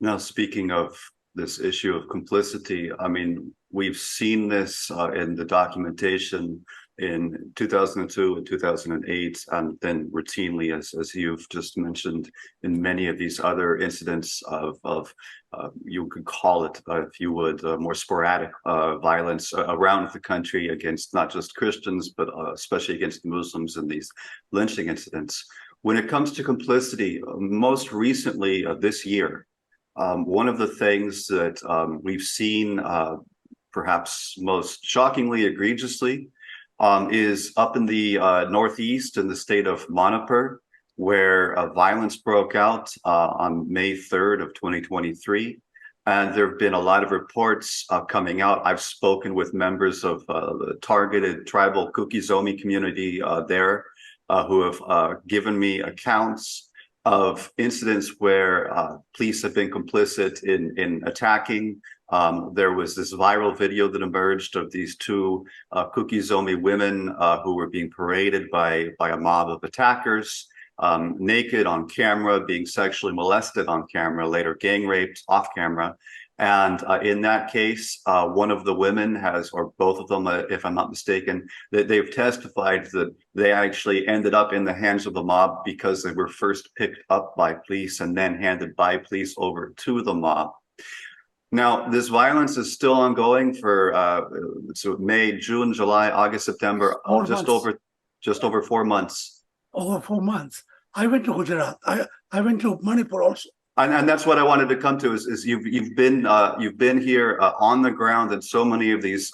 Now, speaking of this issue of complicity, I mean, we've seen this in the documentation in 2002 and 2008, and then routinely, as you've just mentioned, in many of these other incidents of you could call it, if you would, more sporadic violence around the country against not just Christians, but especially against Muslims in these lynching incidents. When it comes to complicity, most recently this year, one of the things that we've seen, perhaps most shockingly, egregiously, is up in the Northeast in the state of Manipur, where violence broke out on May 3rd of 2023. And there have been a lot of reports coming out. I've spoken with members of the targeted tribal Kuki-Zomi community there who have given me accounts of incidents where police have been complicit in attacking. There was this viral video that emerged of these two Kukizomi women who were being paraded by a mob of attackers, naked on camera, being sexually molested on camera, later gang raped off camera. And in that case, one of the women has, or both of them, if I'm not mistaken, that they've testified that they actually ended up in the hands of the mob because they were first picked up by police and then handed by police over to the mob. Now, this violence is still ongoing for so May, June, July, August, September, just over 4 months. Over 4 months. I went to Gujarat. I went to Manipur also. And that's what I wanted to come to is you've been here on the ground in so many of these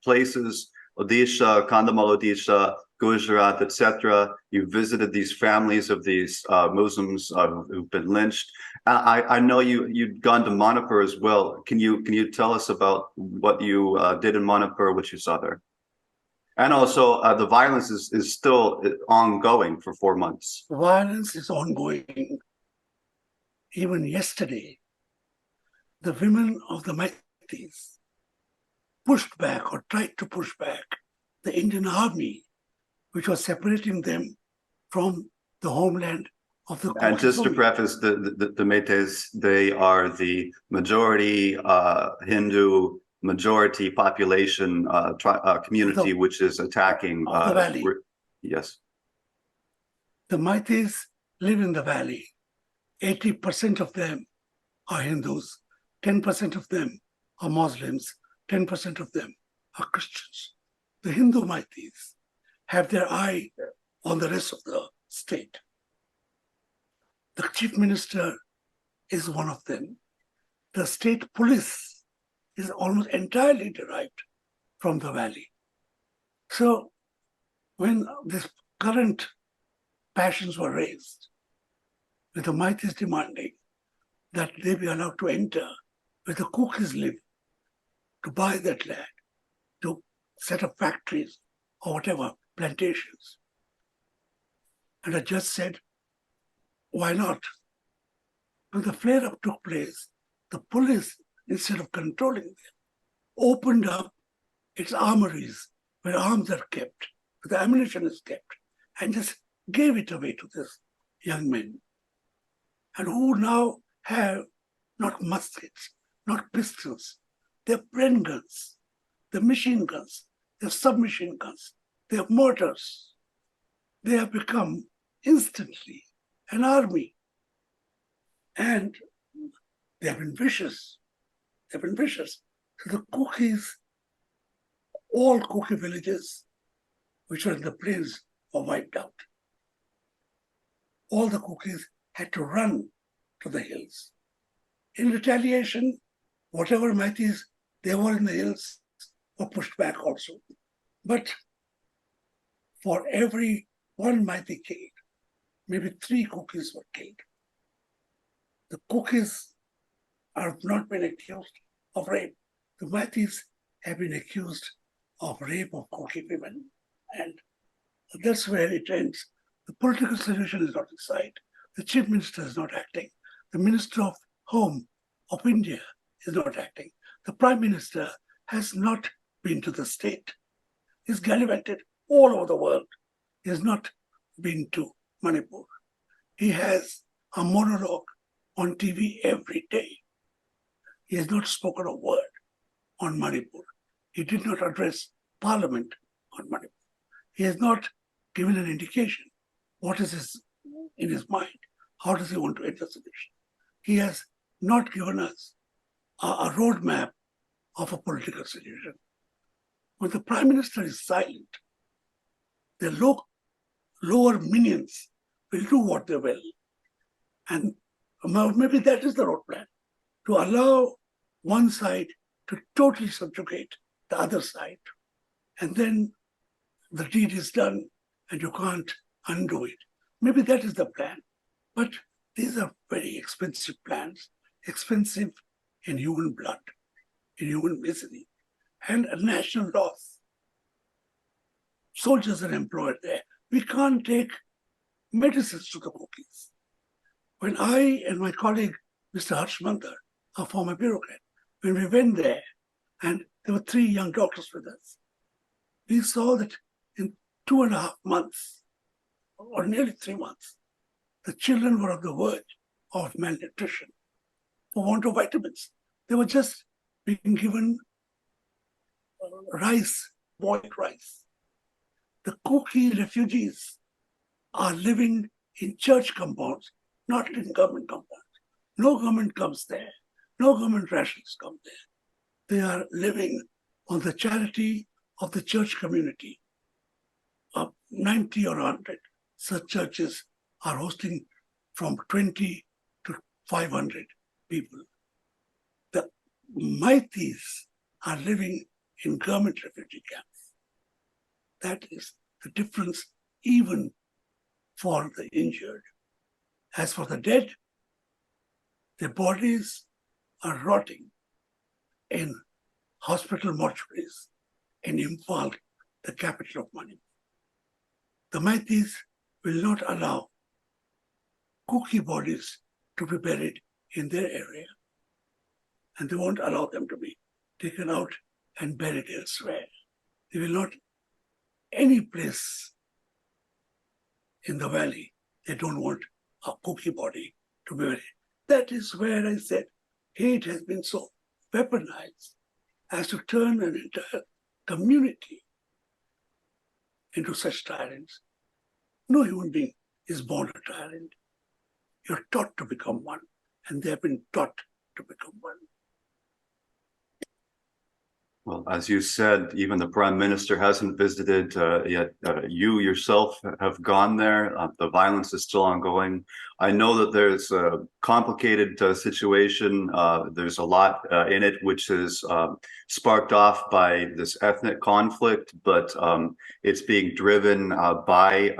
places, Odisha, Kandhamal Odisha, Gujarat, etc. You visited these families of these Muslims who've been lynched. I know you'd gone to Manipur as well. Can you tell us about what you did in Manipur, what you saw there? And also the violence is still ongoing for 4 months. Violence is ongoing. Even yesterday, the women of the Meiteis pushed back or tried to push back the Indian army, which was separating them from the homeland of the And just to preface, the Meiteis, they are the majority Hindu, majority population community which is attacking the valley. Yes. The Meiteis live in the valley. 80% of them are Hindus, 10% of them are Muslims, 10% of them are Christians. The Hindu Meiteis have their eye on the rest of the state. The chief minister is one of them. The state police is almost entirely derived from the valley. So when this current passions were raised, with the Meiteis demanding that they be allowed to enter where the Kukis live, to buy that land, to set up factories or whatever, plantations. And I just said, why not? When the flare-up took place, the police, instead of controlling them, opened up its armories where arms are kept, where the ammunition is kept, and just gave it away to these young men. And who now have not muskets, not pistols, they're Bren guns, they're machine guns, they're submachine guns, they're mortars. They have become instantly an army. And they have been vicious. They've been vicious. So the Kukis, all Kuki villages, which were in the plains, were wiped out. All the Kukis had to run to the hills. In retaliation, whatever Meiteis they were in the hills were pushed back also. But for every one Meitei killed, maybe 3 Kukis were killed. The Kukis have not been accused of rape. The Meiteis have been accused of rape of Kuki women. And that's where it ends. The political solution is not in sight. The chief minister is not acting. The minister of home of India is not acting. The prime minister has not been to the state. He's gallivanted all over the world. He has not been to Manipur. He has a monologue on TV every day. He has not spoken a word on Manipur. He did not address parliament on Manipur. He has not given an indication what is in his mind. How does he want to end the solution? He has not given us a roadmap of a political solution. When the prime minister is silent, the lower minions will do what they will. And maybe that is the road plan, to allow one side to totally subjugate the other side. And then the deed is done and you can't undo it. Maybe that is the plan. But these are very expensive plans, expensive in human blood, in human misery, and a national loss. Soldiers are employed there. We can't take medicines to the Kukis. When I and my colleague, Mr. Harshmandar, a former bureaucrat, when we went there, and there were 3 young doctors with us, we saw that in 2.5 months, or nearly 3 months, the children were on the verge of malnutrition for want of vitamins. They were just being given rice, boiled rice. The Kuki refugees are living in church compounds, not in government compounds. No government comes there. No government rations come there. They are living on the charity of the church community. 90 or 100 such churches are hosting from 20 to 500 people. The Maitis are living in government refugee camps. That is the difference even for the injured. As for the dead, their bodies are rotting in hospital mortuaries in Imphal, the capital of Manipur. The Maitis will not allow Kuki bodies to be buried in their area, and they won't allow them to be taken out and buried elsewhere. They will not, any place in the valley, they don't want a Kuki body to be buried. That is where I said hate has been so weaponized as to turn an entire community into such tyrants. No human being is born a tyrant. You're taught to become one, and they have been taught to become one. Well, as you said, even the Prime Minister hasn't visited yet. You yourself have gone there. The violence is still ongoing. I know that there's a complicated situation. There's a lot in it which is sparked off by this ethnic conflict, but it's being driven by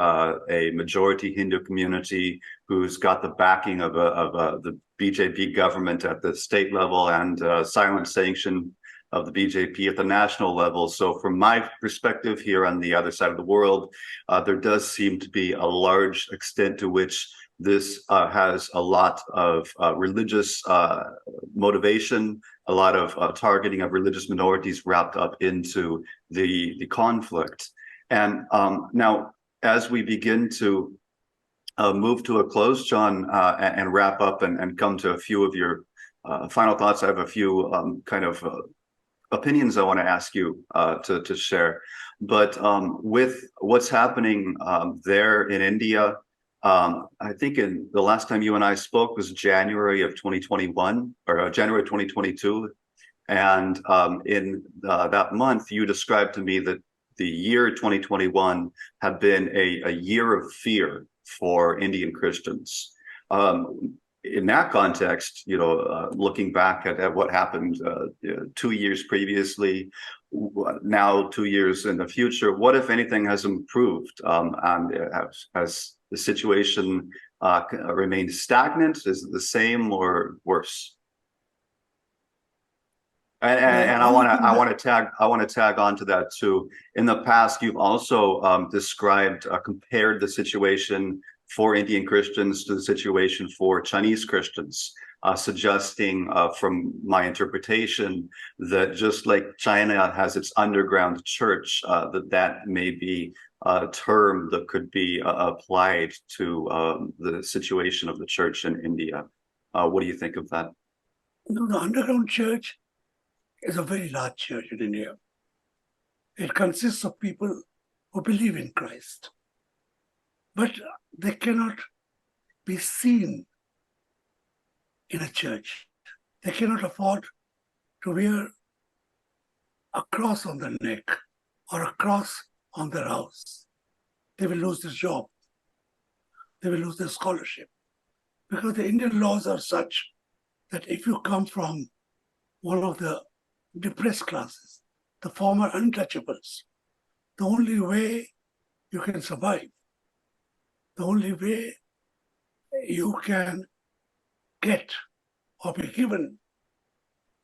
a majority Hindu community who's got the backing of the BJP government at the state level and silent sanction of the BJP at the national level. So from my perspective here on the other side of the world, there does seem to be a large extent to which this has a lot of religious motivation, a lot of targeting of religious minorities wrapped up into the conflict. And now, as we begin to move to a close, John, and wrap up and come to a few of your final thoughts, I have a few kind of opinions I want to ask you to share. But with what's happening there in India, I think in the last time you and I spoke was January of 2021 or January 2022. And in that month, you described to me that the year 2021 had been a year of fear for Indian Christians. In that context, looking back at what happened 2 years previously, now 2 years in the future, what, if anything, has improved? And has the situation remained stagnant? Is it the same or worse? And I want to tag on to that too. In the past, you've also compared the situation for Indian Christians to the situation for Chinese Christians, suggesting from my interpretation that just like China has its underground church, that may be a term that could be applied to the situation of the church in India. What do you think of that? No, the underground church is a very large church in India. It consists of people who believe in Christ, but they cannot be seen in a church. They cannot afford to wear a cross on their neck or a cross on their house. They will lose their job. They will lose their scholarship. Because the Indian laws are such that if you come from one of the depressed classes, the former untouchables, the only way you can survive, the only way you can get or be given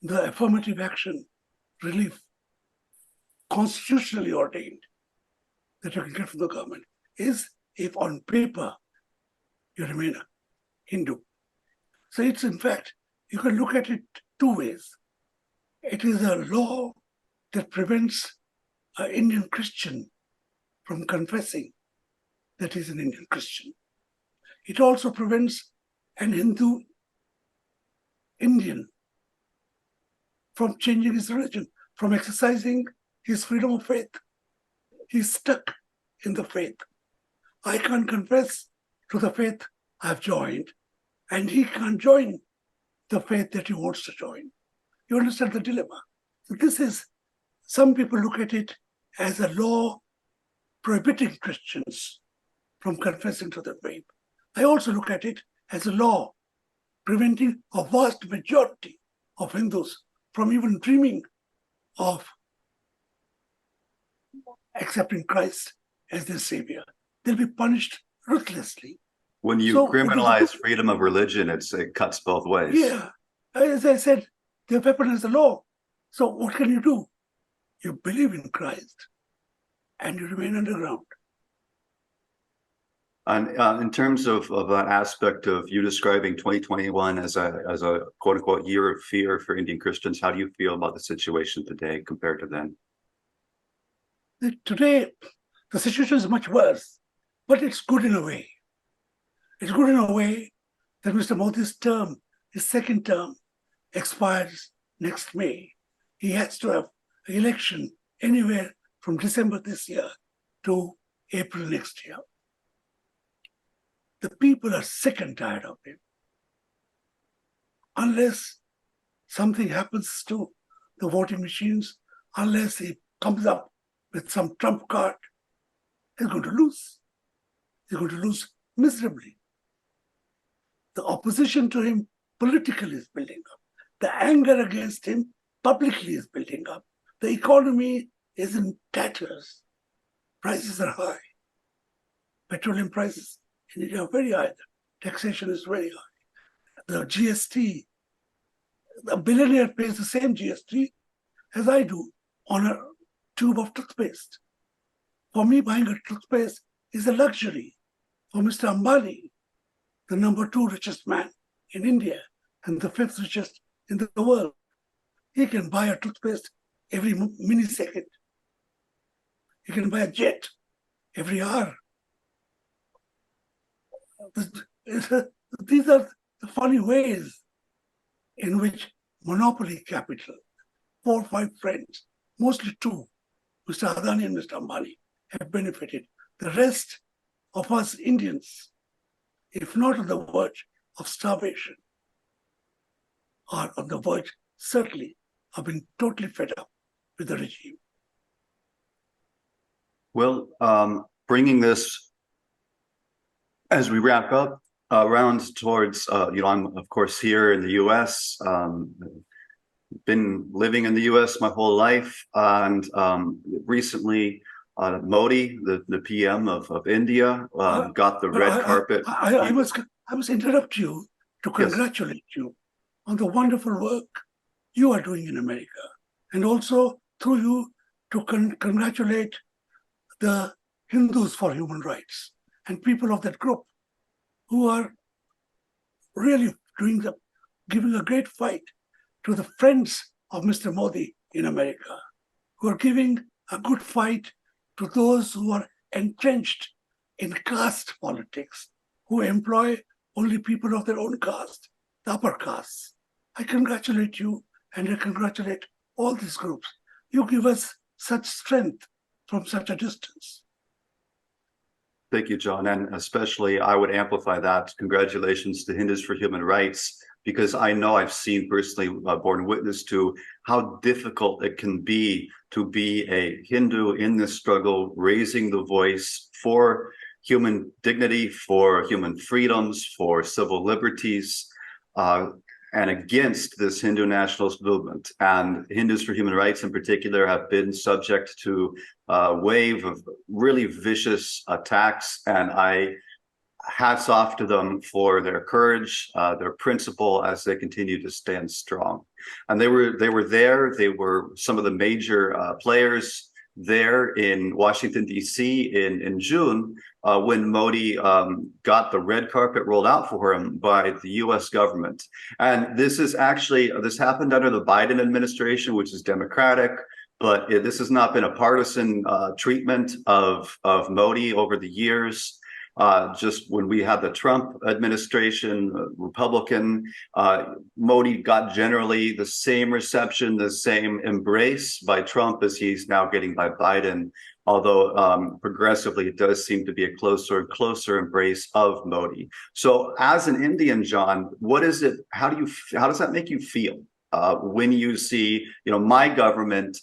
the affirmative action relief constitutionally ordained that you can get from the government is if on paper you remain a Hindu So it's, in fact, you can look at it two ways. It is a law that prevents an Indian Christian from confessing that he's an Indian Christian. It also prevents an Hindu Indian from changing his religion, from exercising his freedom of faith. He's stuck in the faith. I can't confess to the faith I've joined, and he can't join the faith that he wants to join. You understand the dilemma? So this is, some people look at it as a law prohibiting Christians from confessing to the faith. I also look at it as a law preventing a vast majority of Hindus from even dreaming of accepting Christ as their savior. They'll be punished ruthlessly. When you criminalize freedom of religion, it cuts both ways. Yeah. As I said, the weapon is the law. So what can you do? You believe in Christ and you remain underground. And in terms of that aspect of you describing 2021 as a quote unquote year of fear for Indian Christians, how do you feel about the situation today compared to then? Today, the situation is much worse, but it's good in a way. It's good in a way that Mr. Modi's term, his second term, expires next May. He has to have an election anywhere from December this year to April next year. The people are sick and tired of him. Unless something happens to the voting machines, unless he comes up with some trump card, he's going to lose. He's going to lose miserably. The opposition to him politically is building up. The anger against him publicly is building up. The economy is in tatters. Prices are high. Petroleum prices in India are very high. Taxation is very high. The GST, the billionaire pays the same GST as I do on a tube of toothpaste. For me, buying a toothpaste is a luxury. For Mr. Ambani, the number 2 richest man in India and the 5th richest in the world, he can buy a toothpaste every millisecond. He can buy a jet every hour. These are the funny ways in which monopoly capital, 4 or 5 friends, mostly 2, Mr. Adani and Mr. Ambani, have benefited. The rest of us Indians, if not on the verge of starvation, are on the verge, certainly, of being totally fed up with the regime. Well, bringing this, as we wrap up, around towards, I'm of course here in the US, been living in the US my whole life, and recently Modi, the PM of India, got the red carpet. I must interrupt you to congratulate you on the wonderful work you are doing in America, and also through you to congratulate the Hindus for Human Rights and people of that group who are really giving a great fight to the friends of Mr. Modi in America, who are giving a good fight to those who are entrenched in caste politics, who employ only people of their own caste, the upper castes. I congratulate you, and I congratulate all these groups. You give us such strength from such a distance. Thank you, John. And especially, I would amplify that. Congratulations to Hindus for Human Rights, because I know I've seen personally, borne witness to how difficult it can be to be a Hindu in this struggle, raising the voice for human dignity, for human freedoms, for civil liberties, and against this Hindu nationalist movement. And Hindus for Human Rights in particular have been subject to a wave of really vicious attacks, and hats off to them for their courage, their principle as they continue to stand strong. And they were there. They were some of the major players there in Washington, D.C. in June when Modi got the red carpet rolled out for him by the U.S. government. And this happened under the Biden administration, which is Democratic. But this has not been a partisan treatment of Modi over the years. Just when we had the Trump administration, Republican, Modi got generally the same reception, the same embrace by Trump as he's now getting by Biden. Although progressively, it does seem to be a closer and closer embrace of Modi. So, as an Indian, John, what is it? How does that make you feel? When you see, my government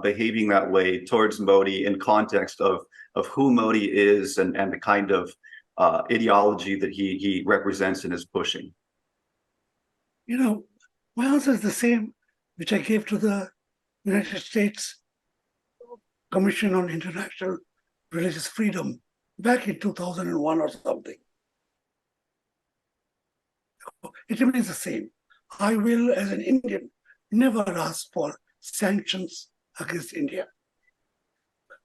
behaving that way towards Modi in context of who Modi is and the kind of ideology that he represents and is pushing? My answer is the same which I gave to the United States Commission on International Religious Freedom back in 2001 or something. It remains the same. I will, as an Indian, never ask for sanctions against India.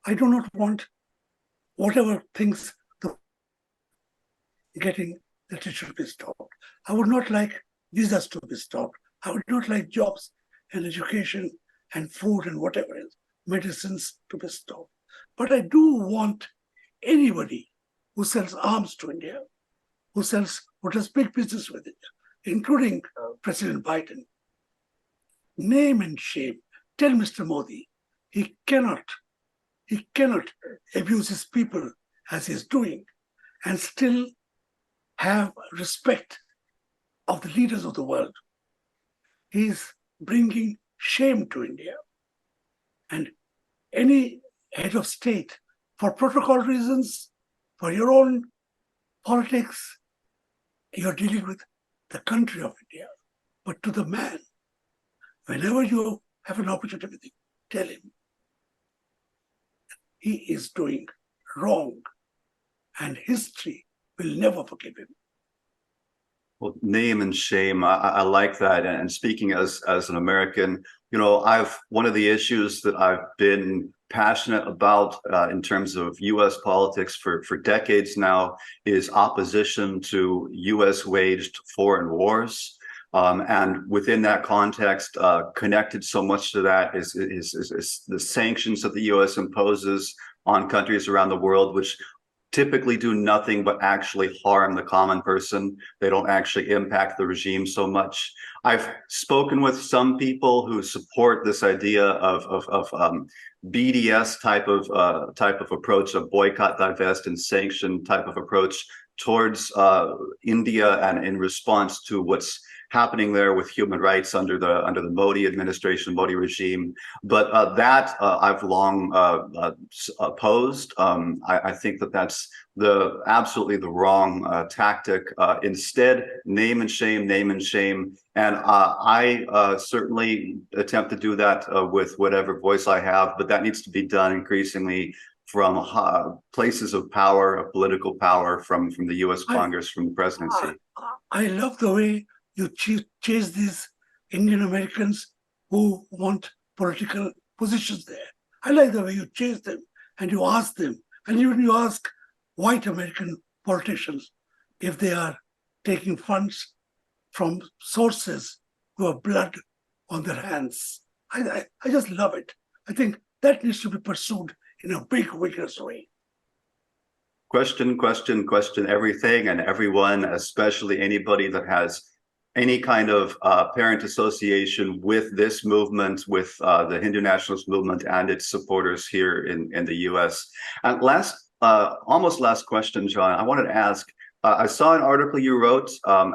I do not want whatever things getting that it should be stopped. I would not like visas to be stopped. I would not like jobs and education and food and whatever else, medicines to be stopped. But I do want anybody who sells arms to India, who does big business with it, including President Biden, name and shame, tell Mr. Modi he cannot abuse his people as he's doing and still have respect of the leaders of the world. He's bringing shame to India. And any head of state, for protocol reasons, for your own politics, you're dealing with the country of India. But to the man, whenever you have an opportunity, tell him he is doing wrong and history will never forgive him. Well, name and shame, I like that. And speaking as an American, one of the issues that I've been passionate about in terms of U.S. politics for decades now is opposition to U.S. waged foreign wars. And within that context, connected so much to that is the sanctions that the U.S. imposes on countries around the world, which typically do nothing but actually harm the common person. They don't actually impact the regime so much. I've spoken with some people who support this idea of BDS type of approach, a boycott, divest, and sanction type of approach towards India, and in response to what's happening there with human rights under the Modi administration, Modi regime. But that I've long opposed. I think that's absolutely the wrong tactic. Instead, name and shame, and I certainly attempt to do that with whatever voice I have. But that needs to be done increasingly from places of power, of political power, from the U.S. Congress, from the presidency. I love the way you chase these Indian Americans who want political positions there. I like the way you chase them and you ask them, and even you ask white American politicians if they are taking funds from sources who have blood on their hands. I just love it. I think that needs to be pursued in a big, vigorous way. Question everything and everyone, especially anybody that has any kind of parent association with this movement, with the Hindu nationalist movement and its supporters here in the U.S. And almost last question, John, I wanted to ask, I saw an article you wrote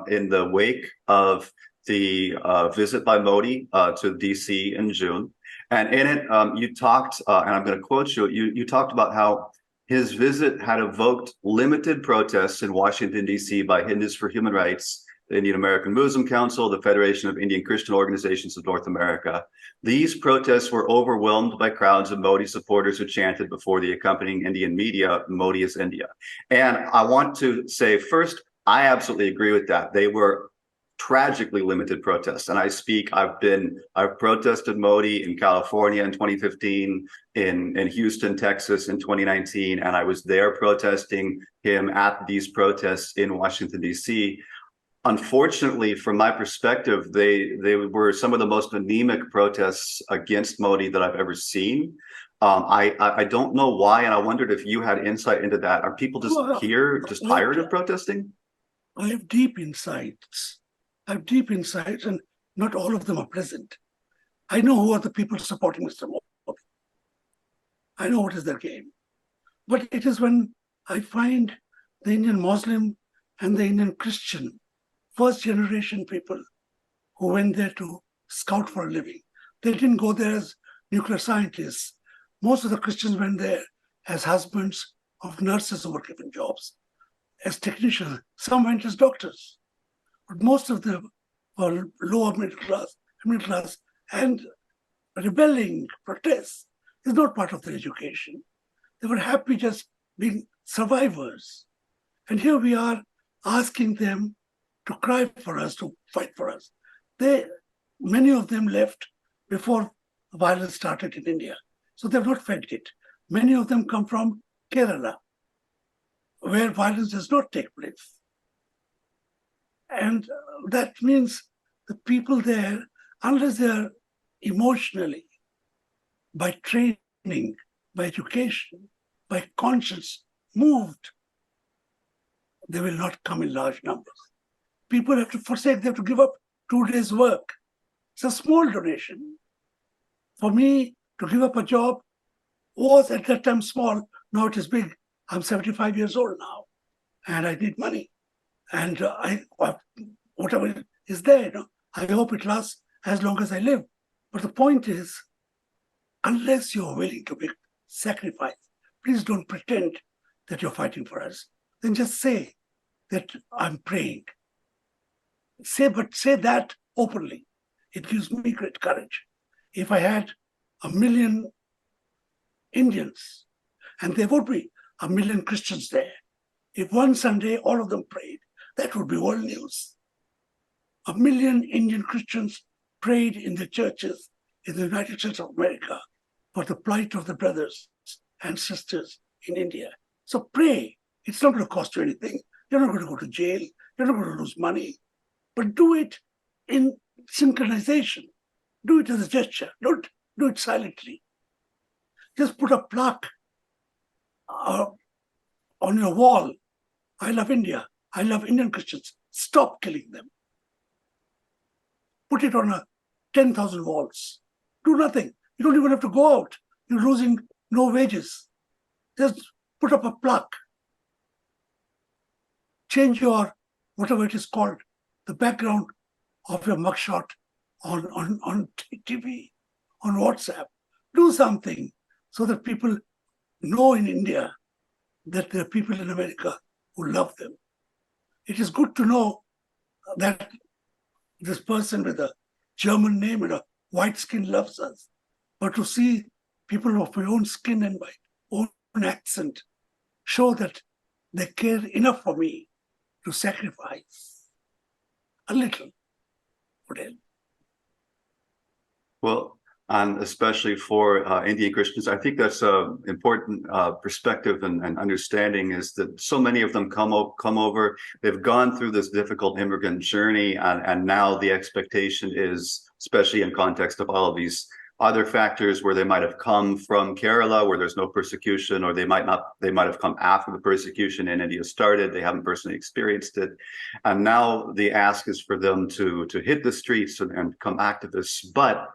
in the wake of the visit by Modi to D.C. in June. And in it, you talked, and I'm going to quote you, you talked about how his visit had evoked limited protests in Washington, D.C. by Hindus for Human Rights, the Indian American Muslim Council, the Federation of Indian Christian Organizations of North America. These protests were overwhelmed by crowds of Modi supporters who chanted before the accompanying Indian media, "Modi is India." And I want to say first, I absolutely agree with that. They were tragically limited protests. And I've protested Modi in California in 2015, in Houston, Texas in 2019, and I was there protesting him at these protests in Washington, D.C. Unfortunately, from my perspective, they were some of the most anemic protests against Modi that I've ever seen. I don't know why, and I wondered if you had insight into that. Are people just tired of protesting? I have deep insights. And not all of them are present. I know who are the people supporting Mr. Modi. I know what is their game. But it is when I find the Indian Muslim and the Indian Christian first generation people who went there to scout for a living. They didn't go there as nuclear scientists. Most of the Christians went there as husbands of nurses who were given jobs, as technicians. Some went as doctors. But most of them were lower middle class, and rebelling, protests is not part of their education. They were happy just being survivors. And here we are asking them to cry for us, to fight for us. Many of them left before violence started in India. So they've not felt it. Many of them come from Kerala, where violence does not take place. And that means the people there, unless they are emotionally, by training, by education, by conscience, moved, they will not come in large numbers. People have to forsake, they have to give up 2 days' work. It's a small donation. For me, to give up a job was at that time small. Now it is big. I'm 75 years old now, and I need money. And whatever is there, I hope it lasts as long as I live. But the point is, unless you're willing to make sacrifice, please don't pretend that you're fighting for us. Then just say that I'm praying. Say that openly. It gives me great courage. If I had 1 million Indians, and there would be 1 million Christians there, if one Sunday all of them prayed, that would be world news. 1 million Indian Christians prayed in the churches in the United States of America for the plight of the brothers and sisters in India. So pray. It's not going to cost you anything. You're not going to go to jail. You're not going to lose money. But do it in synchronization. Do it as a gesture. Don't do it silently. Just put a plaque on your wall. I love India. I love Indian Christians. Stop killing them. Put it on 10,000 walls. Do nothing. You don't even have to go out. You're losing no wages. Just put up a plaque. Change your, whatever it is called, the background of your mugshot on TV, on WhatsApp. Do something so that people know in India that there are people in America who love them. It is good to know that this person with a German name and a white skin loves us. But to see people of my own skin and my own accent show that they care enough for me to sacrifice a little would help. Well, and especially for Indian Christians, I think that's an important perspective and understanding, is that so many of them come over, they've gone through this difficult immigrant journey, and now the expectation is, especially in context of all of these other factors where they might have come from Kerala where there's no persecution, or they might have come after the persecution in India started, they haven't personally experienced it, and now the ask is for them to hit the streets and become activists. But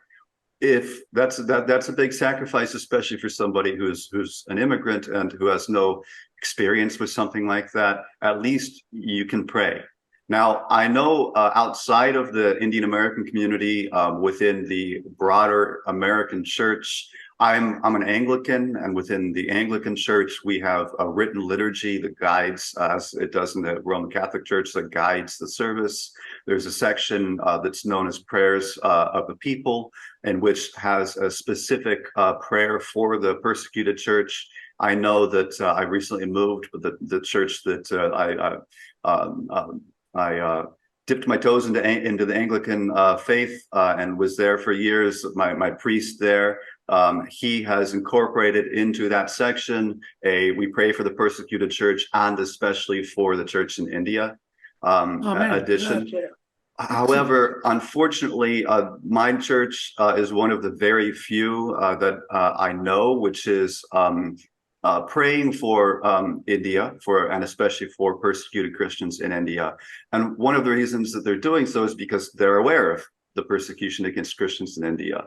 if that's a big sacrifice, especially for somebody who's an immigrant and who has no experience with something like that. At least you can pray. Now, I know outside of the Indian American community, within the broader American church, I'm an Anglican, and within the Anglican church, we have a written liturgy that guides, as it does in the Roman Catholic Church, that guides the service. There's a section that's known as Prayers of the People, and which has a specific prayer for the persecuted church. I know that I recently moved, but the church that I dipped my toes into the Anglican faith and was there for years. My priest there, he has incorporated into that section we pray for the persecuted church and especially for the church in India addition. Yeah. However, unfortunately, my church is one of the very few that I know, which is praying for India, and especially for persecuted Christians in India. And one of the reasons that they're doing so is because they're aware of the persecution against Christians in India.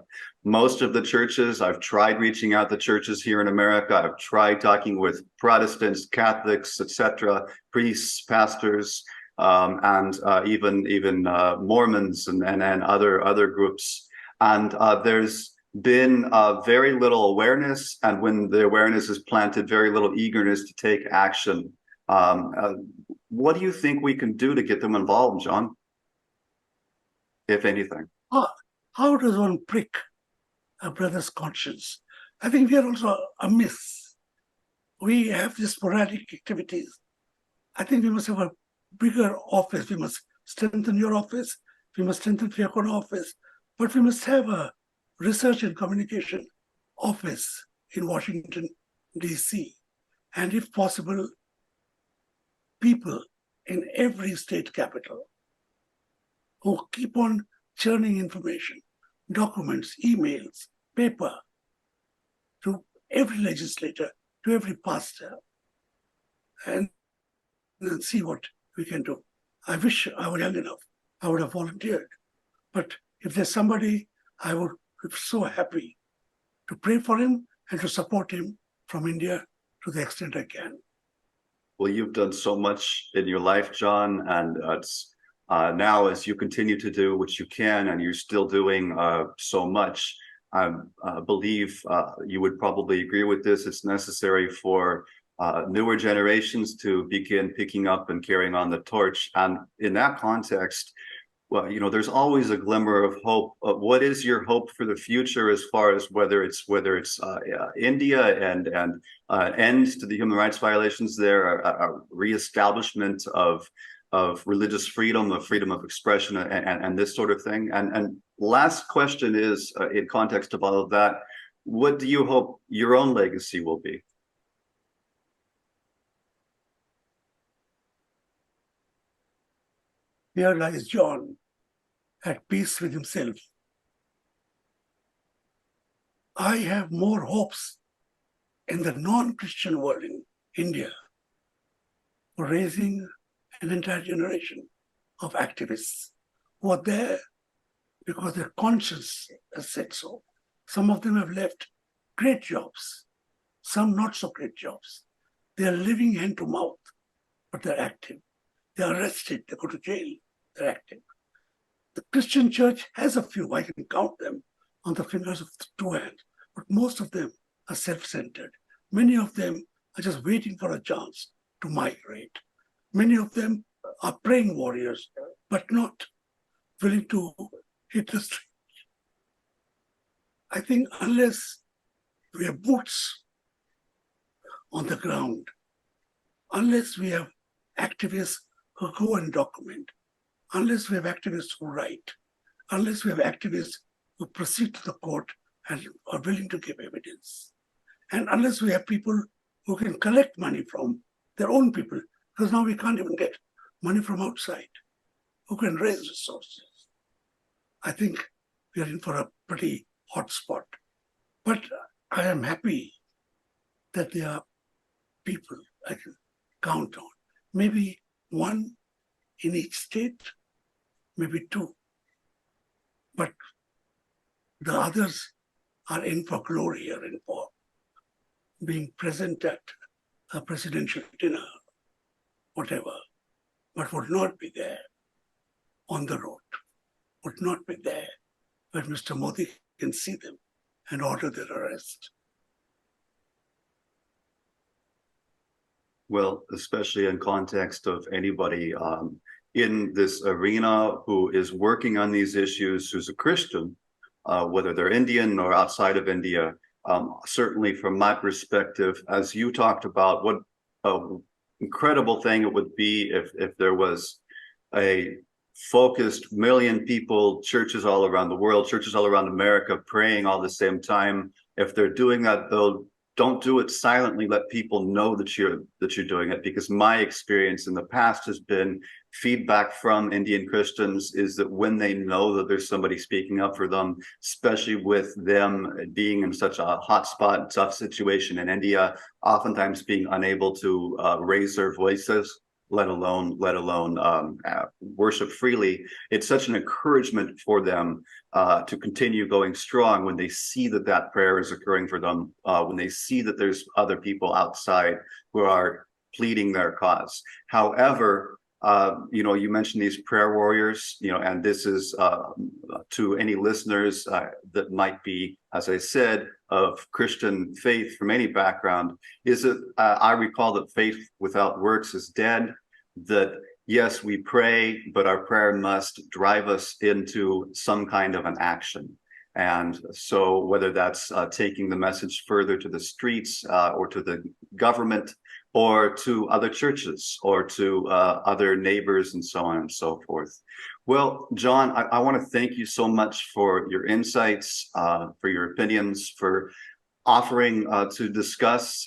Most of the churches, I've tried reaching out to churches here in America. I've tried talking with Protestants, Catholics, etc., priests, pastors, and even Mormons and other groups. And there's been very little awareness, and when the awareness is planted, very little eagerness to take action. What do you think we can do to get them involved, John? If anything. How does one prick a brother's conscience? I think we are also amiss. We have these sporadic activities. I think we must have a bigger office. We must strengthen your office. We must strengthen Fiacon office. But we must have a research and communication office in Washington, D.C. And if possible, people in every state capital who keep on churning information, documents, emails, paper, to every legislator, to every pastor, and then see what we can do. I wish I were young enough. I would have volunteered. But if there's somebody, I would be so happy to pray for him and to support him from India to the extent I can. Well, you've done so much in your life, John, and it's now as you continue to do what you can, and you're still doing so much, I believe you would probably agree with this. It's necessary for newer generations to begin picking up and carrying on the torch. And in that context, well, there's always a glimmer of hope. What is your hope for the future, as far as whether it's India and ends to the human rights violations there, a reestablishment of religious freedom, of freedom of expression, and this sort of thing? And last question is, in context of all of that, what do you hope your own legacy will be? Here lies John, at peace with himself. I have more hopes in the non-Christian world in India for raising an entire generation of activists who are there because their conscience has said so. Some of them have left great jobs, some not so great jobs. They are living hand to mouth, but they're active. They are arrested, they go to jail, they're active. The Christian church has a few, I can count them on the fingers of two hands, but most of them are self-centered. Many of them are just waiting for a chance to migrate. Many of them are praying warriors, but not willing to hit the street. I think unless we have boots on the ground, unless we have activists who go and document, unless we have activists who write, unless we have activists who proceed to the court and are willing to give evidence, and unless we have people who can collect money from their own people, because now we can't even get money from outside, who can raise resources, I think we are in for a pretty hot spot. But I am happy that there are people I can count on. Maybe one in each state, maybe two. But the others are in for glory or in for being present at a presidential dinner, whatever, but would not be there on the road, would not be there when Mr. Modi can see them and order their arrest. Well, especially in context of anybody in this arena who is working on these issues, who's a Christian, whether they're Indian or outside of India. Certainly from my perspective, as you talked about, what an incredible thing it would be if there was a focused, million people, churches all around the world, churches all around America, praying all the same time. If they're doing that, though, don't do it silently. Let people know that you're doing it, because my experience in the past has been feedback from Indian Christians is that when they know that there's somebody speaking up for them, especially with them being in such a hotspot, tough situation in India, oftentimes being unable to raise their voices, let alone worship freely, it's such an encouragement for them to continue going strong when they see that that prayer is occurring for them, when they see that there's other people outside who are pleading their cause. However, you mentioned these prayer warriors, and this is to any listeners that might be, as I said, of Christian faith from any background, is that I recall that faith without works is dead, that yes, we pray, but our prayer must drive us into some kind of an action. And so whether that's taking the message further to the streets or to the government or to other churches or to other neighbors and so on and so forth. Well, John, I want to thank you so much for your insights, for your opinions, for offering to discuss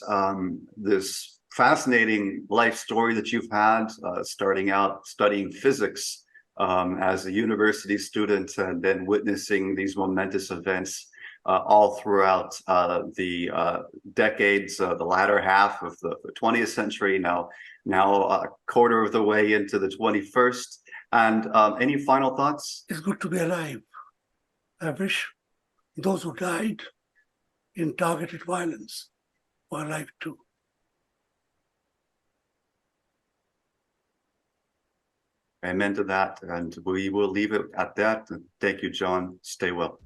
this fascinating life story that you've had, starting out studying physics as a university student and then witnessing these momentous events all throughout the decades, the latter half of the 20th century, now a quarter of the way into the 21st. And any final thoughts? It's good to be alive. I wish those who died in targeted violence were alive too. Amen to that, and we will leave it at that. Thank you, John. Stay well.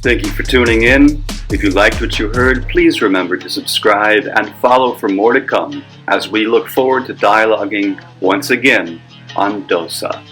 Thank you for tuning in. If you liked what you heard, please remember to subscribe and follow for more to come as we look forward to dialoguing once again on DOSA.